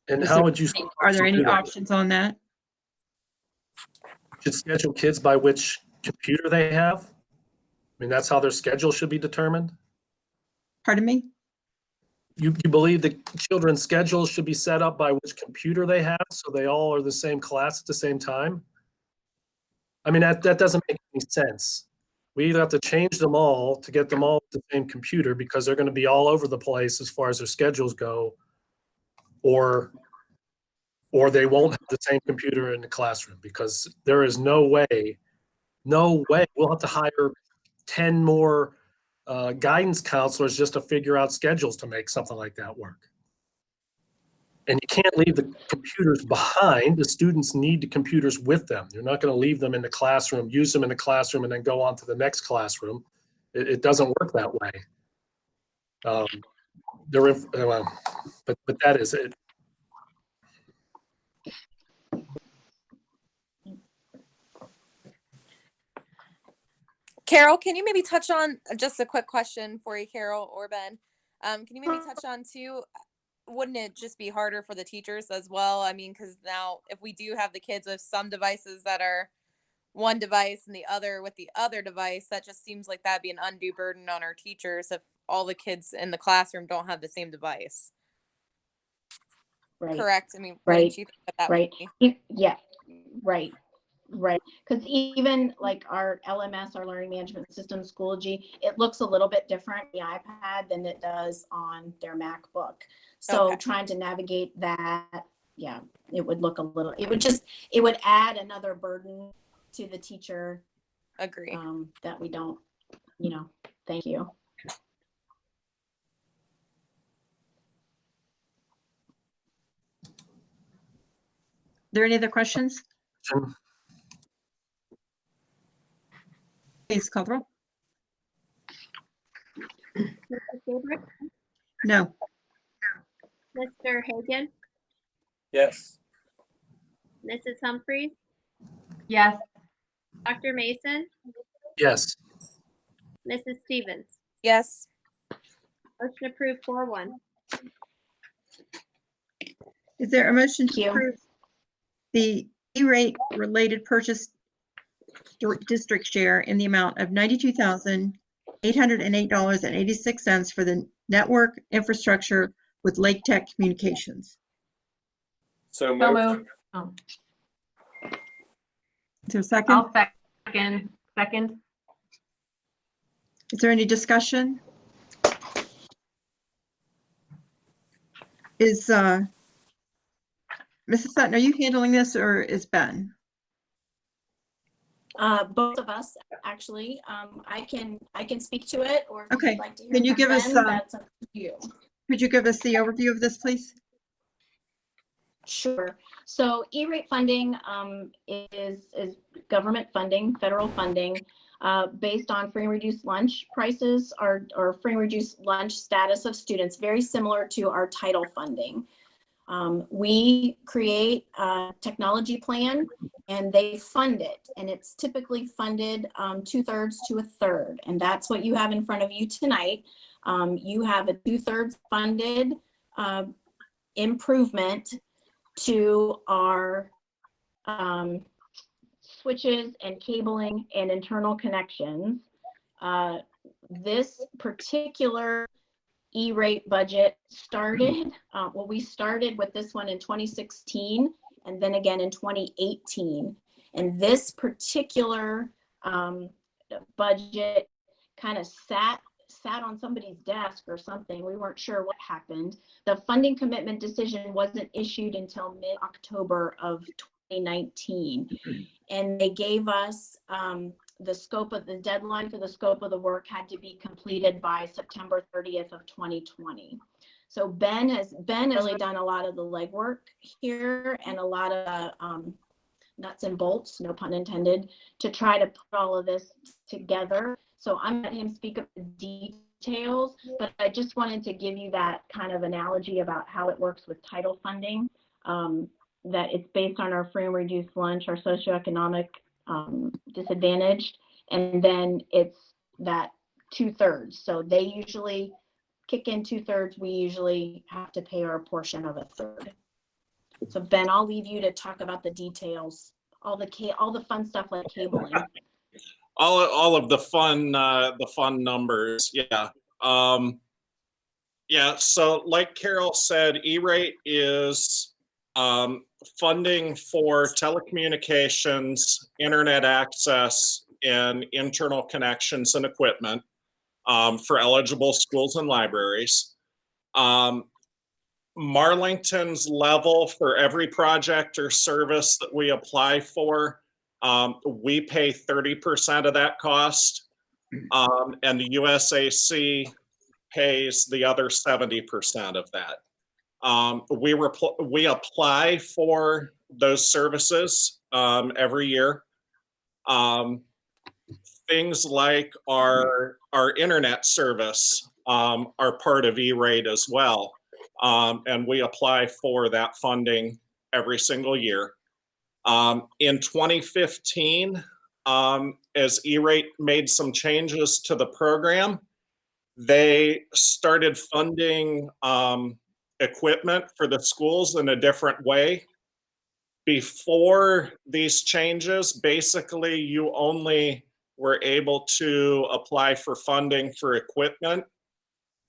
And Is how there would you? Are there any do that? options on that? Should schedule kids by which computer they have? I mean, that's how their schedule should be determined? Pardon me? You believe the children's schedules should be set up by which computer they have, so they all are the same class at the same time? I mean, that doesn't make any sense. We either have to change them all to get them all the same computer because they're going to be all over the place as far as their schedules go, or they won't have the same computer in the classroom, because there is no way we'll have to hire 10 more guidance counselors just to figure out schedules to make something like that work. And you can't leave the computers behind. The students need the computers with them. You're not going to leave them in the classroom, use them in the classroom, and then go on to the next classroom. It doesn't work that way. But that is it. Carol, can you maybe touch on just a quick question for you, Carol or Ben? Can you maybe touch on too, wouldn't it just be harder for the teachers as well? I mean, because now if we do have the kids with some devices that are one device and the other with the other device, that just seems like that'd be an undue burden on our teachers if all the kids in the classroom don't have the same device. Right. Correct? I mean, Right. wouldn't you think that Right. would be? Yeah. Right. Right. Because even like our LMS, our learning management system, Schoology, it looks a little bit different the iPad than it does on their MacBook. So Okay. trying to navigate that, yeah, it would look a little, it would add another burden to the teacher. Agree. That we don't, thank you. Are there any other questions? Please call the roll. Mrs. Gabriel, No. Mr. Hagan, Yes. Mrs. Humphries, Yes. Dr. Mason, Yes. Mrs. Stevens. Yes. Motion approved 4-1. Is there a motion Thank to you. approve the E-rate related purchase district share in the amount of $92,808.86 for the network infrastructure with Lake Tech Communications? So So moved. moved. Oh, Is there a second? I'll second. Second. Is there any discussion? Is Mrs. Sutton, are you handling this or is Ben? Both of us, actually. I can speak to it, or if Okay. you'd like to hear Can you from give us, Ben, that's up to you. Could you give us the overview of this, please? Sure. So E-rate funding is government funding, federal funding, based on free and reduced lunch prices or free and reduced lunch status of students, very similar to our title funding. We create a technology plan and they fund it, and it's typically funded 2/3 to 1/3, and that's what you have in front of you tonight. You have a 2/3 funded improvement to our switches and cabling and internal connections. This particular E-rate budget started, we started with this one in 2016 and then again in 2018. And this particular budget kind of sat on somebody's desk or something. We weren't sure what happened. The funding commitment decision wasn't issued until mid-October of 2019. And they gave us the deadline for the scope of the work had to be completed by September 30th of 2020. So Ben has really done a lot of the legwork here and a lot of nuts and bolts, no pun intended, to try to put all of this together. So I'm going to let him speak of the details, but I just wanted to give you that kind of analogy about how it works with title funding, that it's based on our free and reduced lunch, our socioeconomic disadvantaged, and then it's that 2/3. So they usually kick in 2/3. We usually have to pay our portion of 1/3. So Ben, I'll leave you to talk about the details, all the fun stuff like cabling. All of the fun numbers. Yeah. Yeah. So like Carol said, E-rate is funding for telecommunications, internet access, and internal connections and equipment for eligible schools and libraries. Marlington's level for every project or service that we apply for, we pay 30% of that cost, and the USAC pays the other 70% of that. We apply for those services every year. Things like our internet service are part of E-rate as well, and we apply for that funding every single year. In 2015, as E-rate made some changes to the program, they started funding equipment for the schools in a different way. Before these changes, basically you only were able to apply for funding for equipment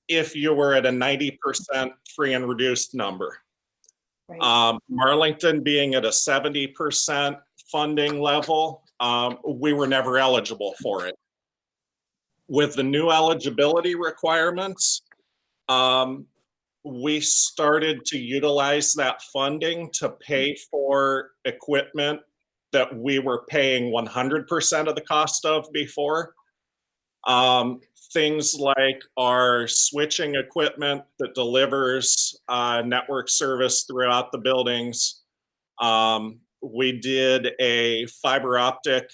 if you were at a 90% free and reduced number. Right. Marlington being at a 70% funding level, we were never eligible for it. With the new eligibility requirements, we started to utilize that funding to pay for equipment that we were paying 100% of the cost of before. Things like our switching equipment that delivers network service throughout the buildings. We did a fiber optic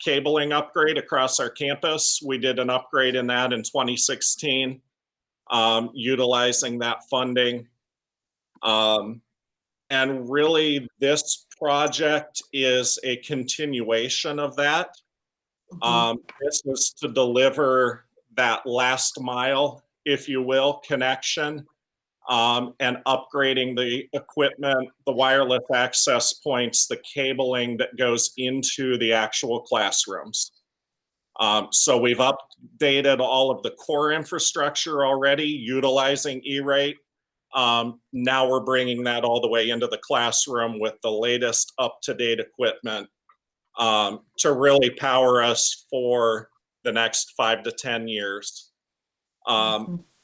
cabling upgrade across our campus. We did an upgrade in that in 2016, utilizing that funding. And really, this project is a continuation of that. This is to deliver that last mile, if you will, connection, and upgrading the equipment, the wireless access points, the cabling that goes into the actual classrooms. So we've updated all of the core infrastructure already, utilizing E-rate. Now we're bringing that all the way into the classroom with the latest up-to-date equipment to really power us for the next 5 to 10 years.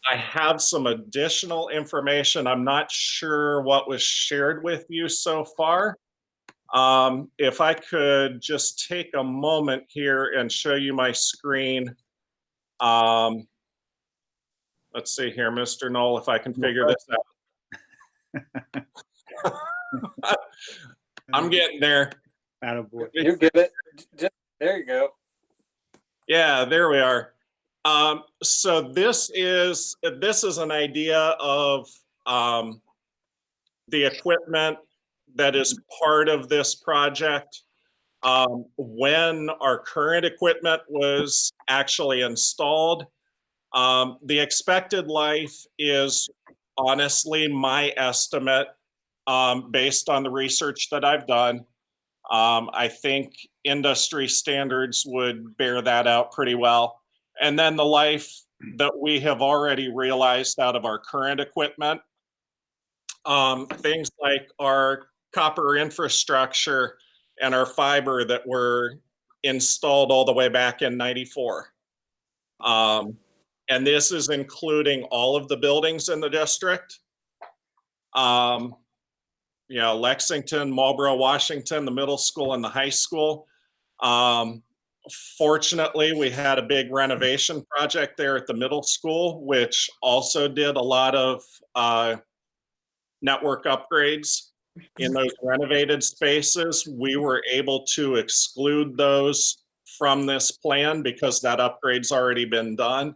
I have some additional information. I'm not sure what was shared with you so far. If I could just take a moment here and show you my screen. Let's see here, Mr. Knoll, if I can figure this out. I'm getting there. Attaboy. You get it. There you go. Yeah, there we are. So this is an idea of the equipment that is part of this project. When our current equipment was actually installed, the expected life is honestly my estimate, based on the research that I've done. I think industry standards would bear that out pretty well. And then the life that we have already realized out of our current equipment, things like our copper infrastructure and our fiber that were installed all the way back in '94. And this is including all of the buildings in the district. Lexington, Marlboro, Washington, the middle school and the high school. Fortunately, we had a big renovation project there at the middle school, which also did a lot of network upgrades in those renovated spaces. We were able to exclude those from this plan because that upgrade's already been done.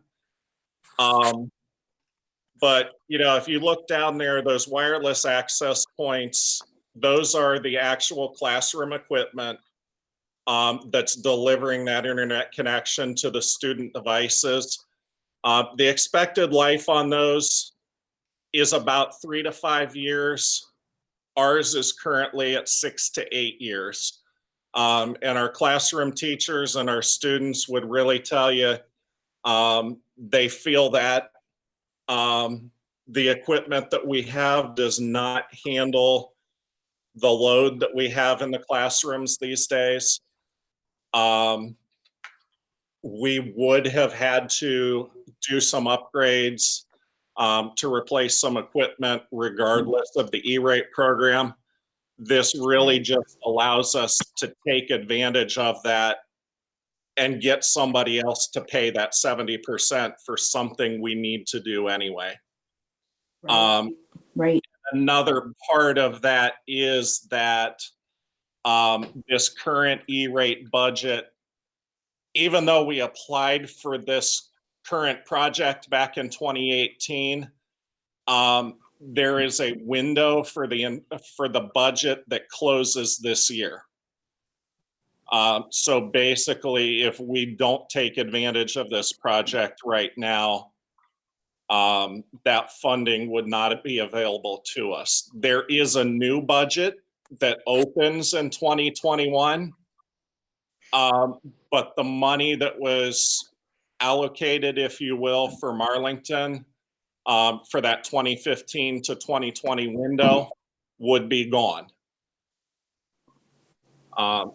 But, if you look down there, those wireless access points, those are the actual classroom equipment that's delivering that internet connection to the student devices. The expected life on those is about 3 to 5 years. Ours is currently at 6 to 8 years. And our classroom teachers and our students would really tell you they feel that the equipment that we have does not handle the load that we have in the classrooms these days. We would have had to do some upgrades to replace some equipment regardless of the E-rate program. This really just allows us to take advantage of that and get somebody else to pay that 70% for something we need to do anyway. Right. Another part of that is that this current E-rate budget, even though we applied for this current project back in 2018, there is a window for the budget that closes this year. So basically, if we don't take advantage of this project right now, that funding would not be available to us. There is a new budget that opens in 2021, but the money that was allocated, if you will, for Marlington for that 2015 to 2020 window would be gone.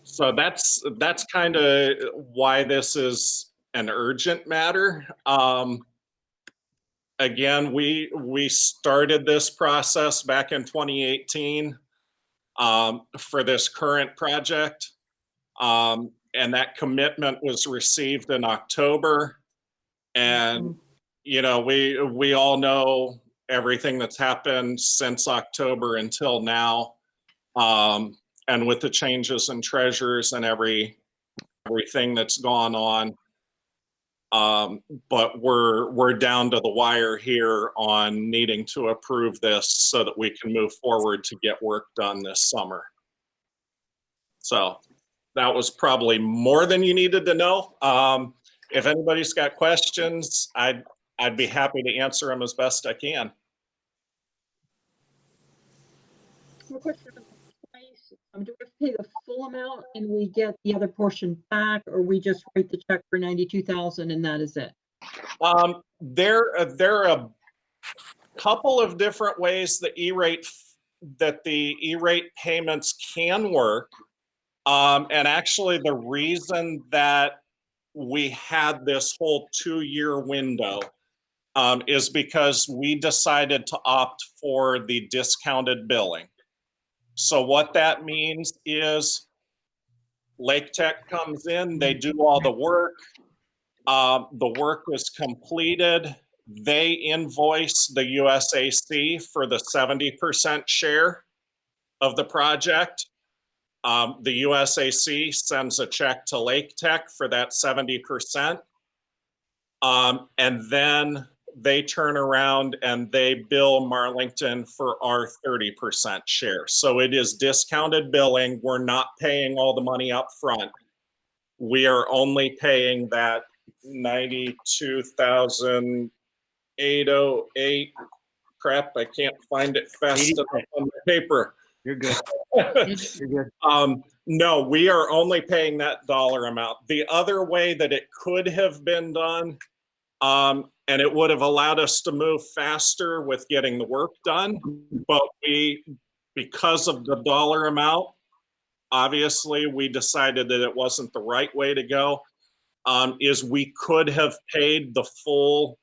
So that's kind of why this is an urgent matter. Again, we started this process back in 2018 for this current project, and that commitment was received in October. And we all know everything that's happened since October until now, and with the changes in treasurers and everything that's gone on. But we're down to the wire here on needing to approve this so that we can move forward to get work done this summer. So that was probably more than you needed to know. If anybody's got questions, I'd be happy to answer them as best I can. One question about the price. Do we pay the full amount and we get the other portion back, or we just write the check for 92,000 and that is it? There are a couple of different ways the E-rate payments can work. And actually the reason that we had this whole 2-year window is because we decided to opt for the discounted billing. So what that means is Lake Tech comes in, they do all the work. The work was completed. They invoice the USAC for the 70% share of the project. The USAC sends a check to Lake Tech for that 70%. And then they turn around and they bill Marlington for our 30% share. So it is discounted billing. We're not paying all the money up front. We are only paying that $92,808. Crap, I can't find it fast enough on the paper. You're good. You're good. No, we are only paying that dollar amount. The other way that it could have been done, and it would have allowed us to move faster with getting the work done, but because of the dollar amount, obviously we decided that it wasn't the right way to go, is we could have paid the full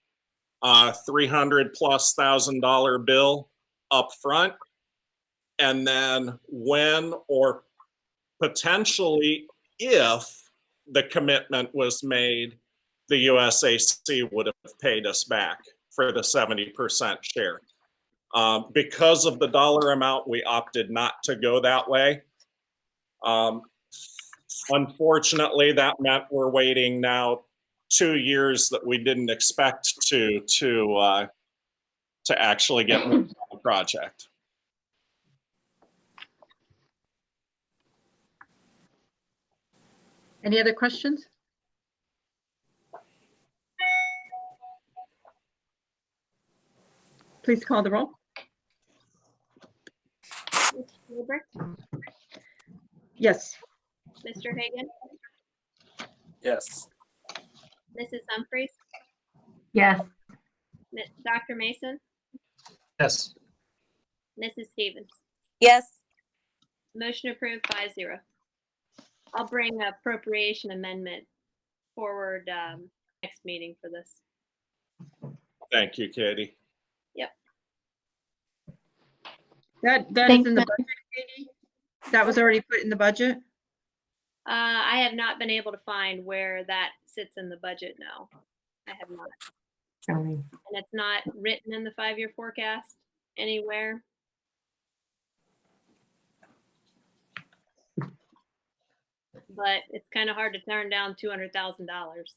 $300,000+ bill up front. And then when, or potentially if the commitment was made, the USAC would have paid us back for the 70% share. Because of the dollar amount, we opted not to go that way. Unfortunately, that meant we're waiting now 2 years that we didn't expect to actually get moved on the project. Any other questions? Please call the roll. Mr. Gilbert, Yes. Mr. Hagan, Yes. Mrs. Humphries, Yes. Dr. Mason, Yes. Mrs. Stevens. Yes. Motion approved 5-0. I'll bring appropriation amendment forward next meeting for this. Thank you, Katie. Yep. That is Thanks, in the Matt. budget, Katie? That was already put in the budget? I have not been able to find where that sits in the budget. No, I have not. And it's not written in the 5-year forecast anywhere. But it's kind of hard to turn down $200,000.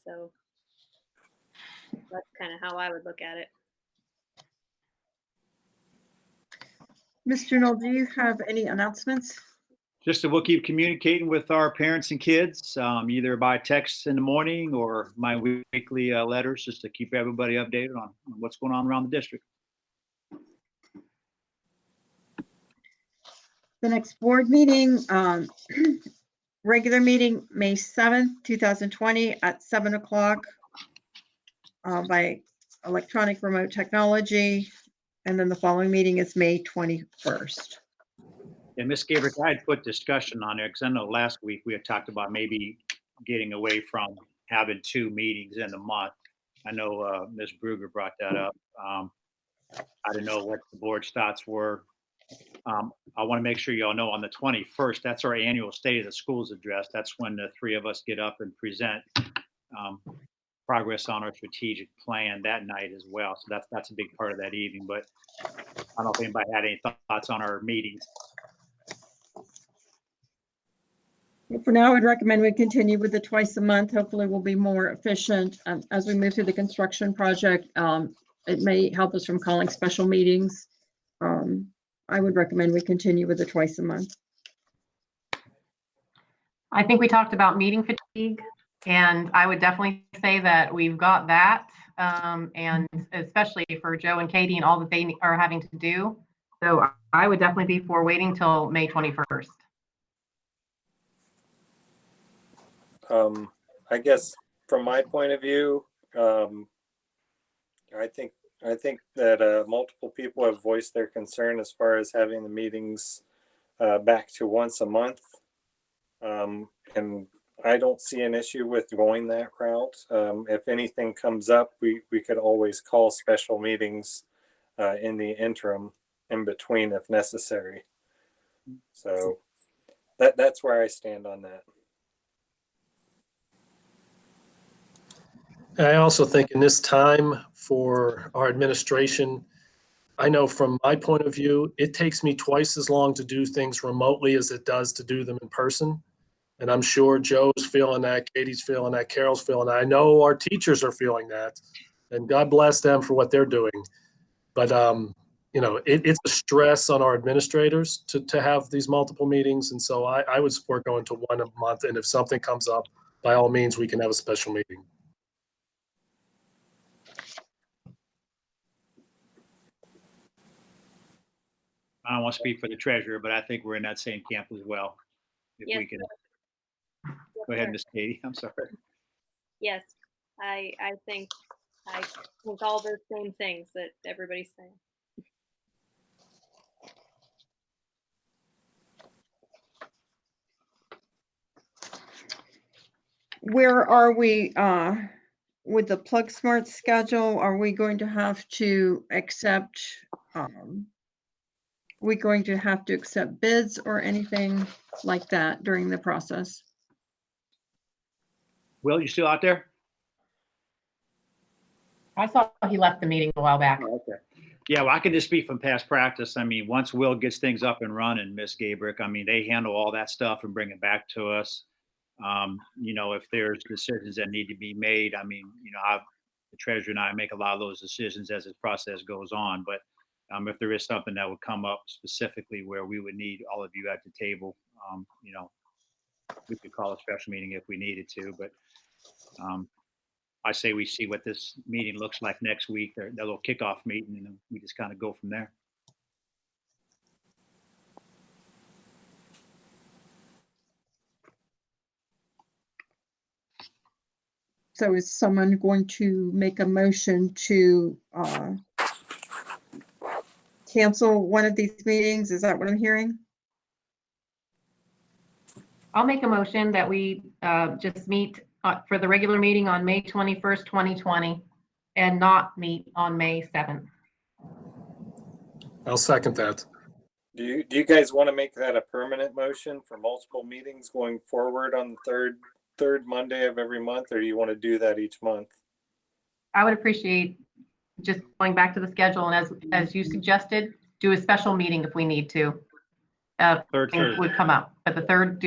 So that's kind of how I would look at it. Mr. Knoll, do you have any announcements? Just that we'll keep communicating with our parents and kids, either by text in the morning or my weekly letters, just to keep everybody updated on what's going on around the district. The next board meeting, regular meeting, May 7th, 2020 at 7 o'clock by electronic remote technology. And then the following meeting is May 21st. And Ms. Gabrick, I had put discussion on there because I know last week we had talked about maybe getting away from having 2 meetings in a month. I know Ms. Bruger brought that up. I didn't know what the board's thoughts were. I want to make sure y'all know on the 21st, that's our annual State of the Schools address. That's when the 3 of us get up and present progress on our strategic plan that night as well. So that's a big part of that evening. But I don't know if anybody had any thoughts on our meetings. For now, I would recommend we continue with the twice a month. Hopefully we'll be more efficient as we move through the construction project. It may help us from calling special meetings. I would recommend we continue with the twice a month. I think we talked about meeting fatigue, and I would definitely say that we've got that, and especially for Joe and Katie and all that they are having to do. So I would definitely be for waiting till May 21st. I guess from my point of view, I think that multiple people have voiced their concern as far as having the meetings back to once a month. And I don't see an issue with going that route. If anything comes up, we could always call special meetings in the interim in between if necessary. So that's where I stand on that. I also think in this time for our administration, I know from my point of view, it takes me twice as long to do things remotely as it does to do them in person. And I'm sure Joe's feeling that, Katie's feeling that, Carol's feeling that. I know our teachers are feeling that, and God bless them for what they're doing. But, you know, it's a stress on our administrators to have these multiple meetings. And so I would support going to one a month. And if something comes up, by all means, we can have a special meeting. I don't want to speak for the treasurer, but I think we're in that same camp as well. If Yes, we can, Yes, go ahead, sir. Miss Katie. I'm sorry. Yes, I think all those same things that everybody's saying. Where are we with the Plug Smart schedule? Are we going to have to accept bids or anything like that during the process? Will, you still out there? I saw he left the meeting a while back. Oh, okay. Yeah, well, I can just speak from past practice. I mean, once Will gets things up and running, Miss Gabrick, I mean, they handle all that stuff and bring it back to us. You know, if there's decisions that need to be made, I mean, you know, the treasurer and I make a lot of those decisions as the process goes on. But if there is something that would come up specifically where we would need all of you at the table, you know, we could call a special meeting if we needed to. But I say we see what this meeting looks like next week, their little kickoff meeting, and then we just kind of go from there. So is someone going to make a motion to cancel one of these meetings? Is that what I'm hearing? I'll make a motion that we just meet for the regular meeting on May 21st, 2020, and not meet on May 7th. I'll second that. Do you guys want to make that a permanent motion for multiple meetings going forward on the third Monday of every month, or do you want to do that each month? I would appreciate just going back to the schedule, and as you suggested, do a special meeting if we need to. Third Thursday would come up, but the third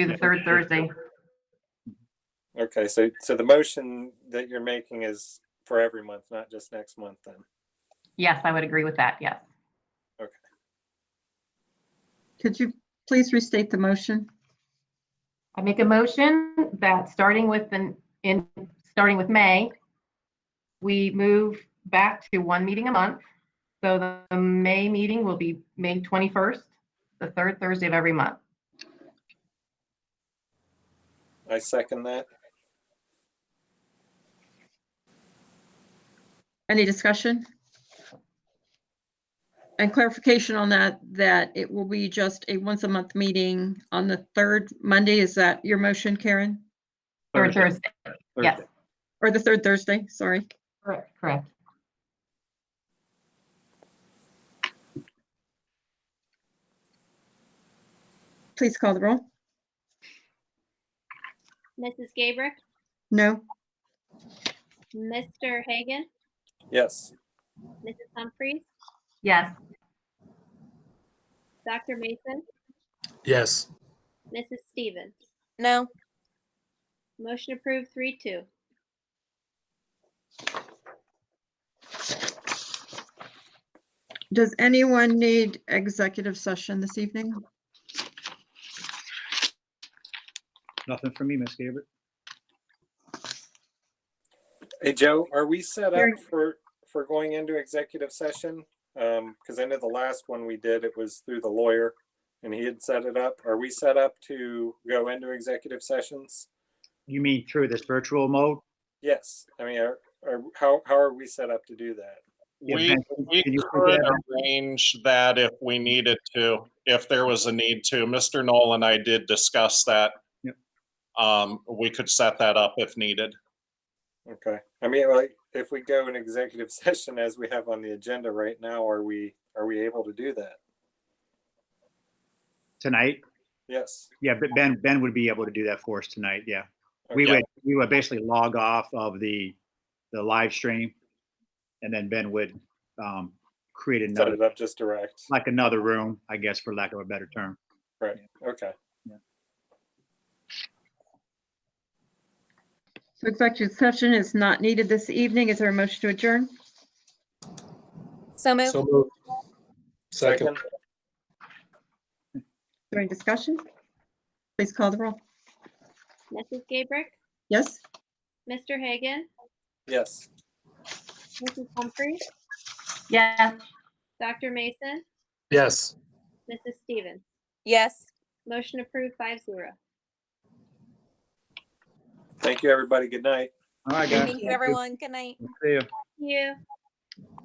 Thursday. Okay, so the motion that you're making is for every month, not just next month then? Yes, I would agree with that, yes. Okay. Could you please restate the motion? I make a motion that starting with May, we move back to one meeting a month. So the May meeting will be May 21st, the third Thursday of every month. I second that. Any discussion? And clarification on that it will be just a once a month meeting on the third Monday. Is that your motion, Karen? Third Thursday. Yes. Or the third Thursday, sorry. Correct. Please call the roll. Mrs. Gabrick, No. Mr. Hagan, Yes. Mrs. Humphries, Yes. Dr. Mason, Yes. Mrs. Stevens. No. Motion approved 3-2. Does anyone need executive session this evening? Nothing for me, Ms. Gabbard. Hey, Joe, are we set up Very- for going into executive session? Because I know the last one we did, it was through the lawyer and he had set it up. Are we set up to go into executive sessions? You mean through this virtual mode? Yes. I mean, how are we set up to do that? Yeah, We, Ben, we can you could figure that arrange that if we needed to, if there was a need to. Mr. Knoll and I did discuss that. Yep. We could set that up if needed. Okay. I mean, like, if we go in executive session as we have on the agenda right now, are we able to do that? Tonight? Yes. Yeah, but Ben would be able to do that for us tonight. Yeah. We Okay. would basically log off of the live stream, and then Ben would create Set another, it up just direct. like another room, I guess, for lack of a better term. Right. Okay. So executive session is not needed this evening. Is there a motion to adjourn? So moved. So moved. Second. Is there any discussion? Please call the roll. Mrs. Gabrick, Yes? Mr. Hagan, Yes. Mrs. Humphrey, Yeah. Dr. Mason, Yes. Mrs. Stevens. Yes. Motion approved 5-0. Thank you, everybody. Good night. All right, guys. Thank you, everyone. Good night. See you. Thank you.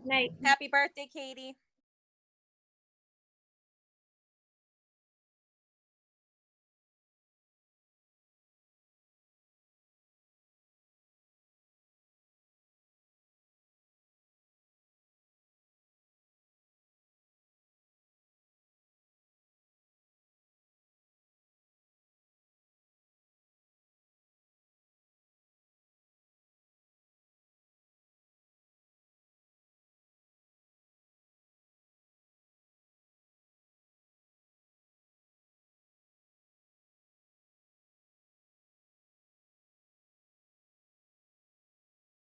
Night. Happy birthday, Katie.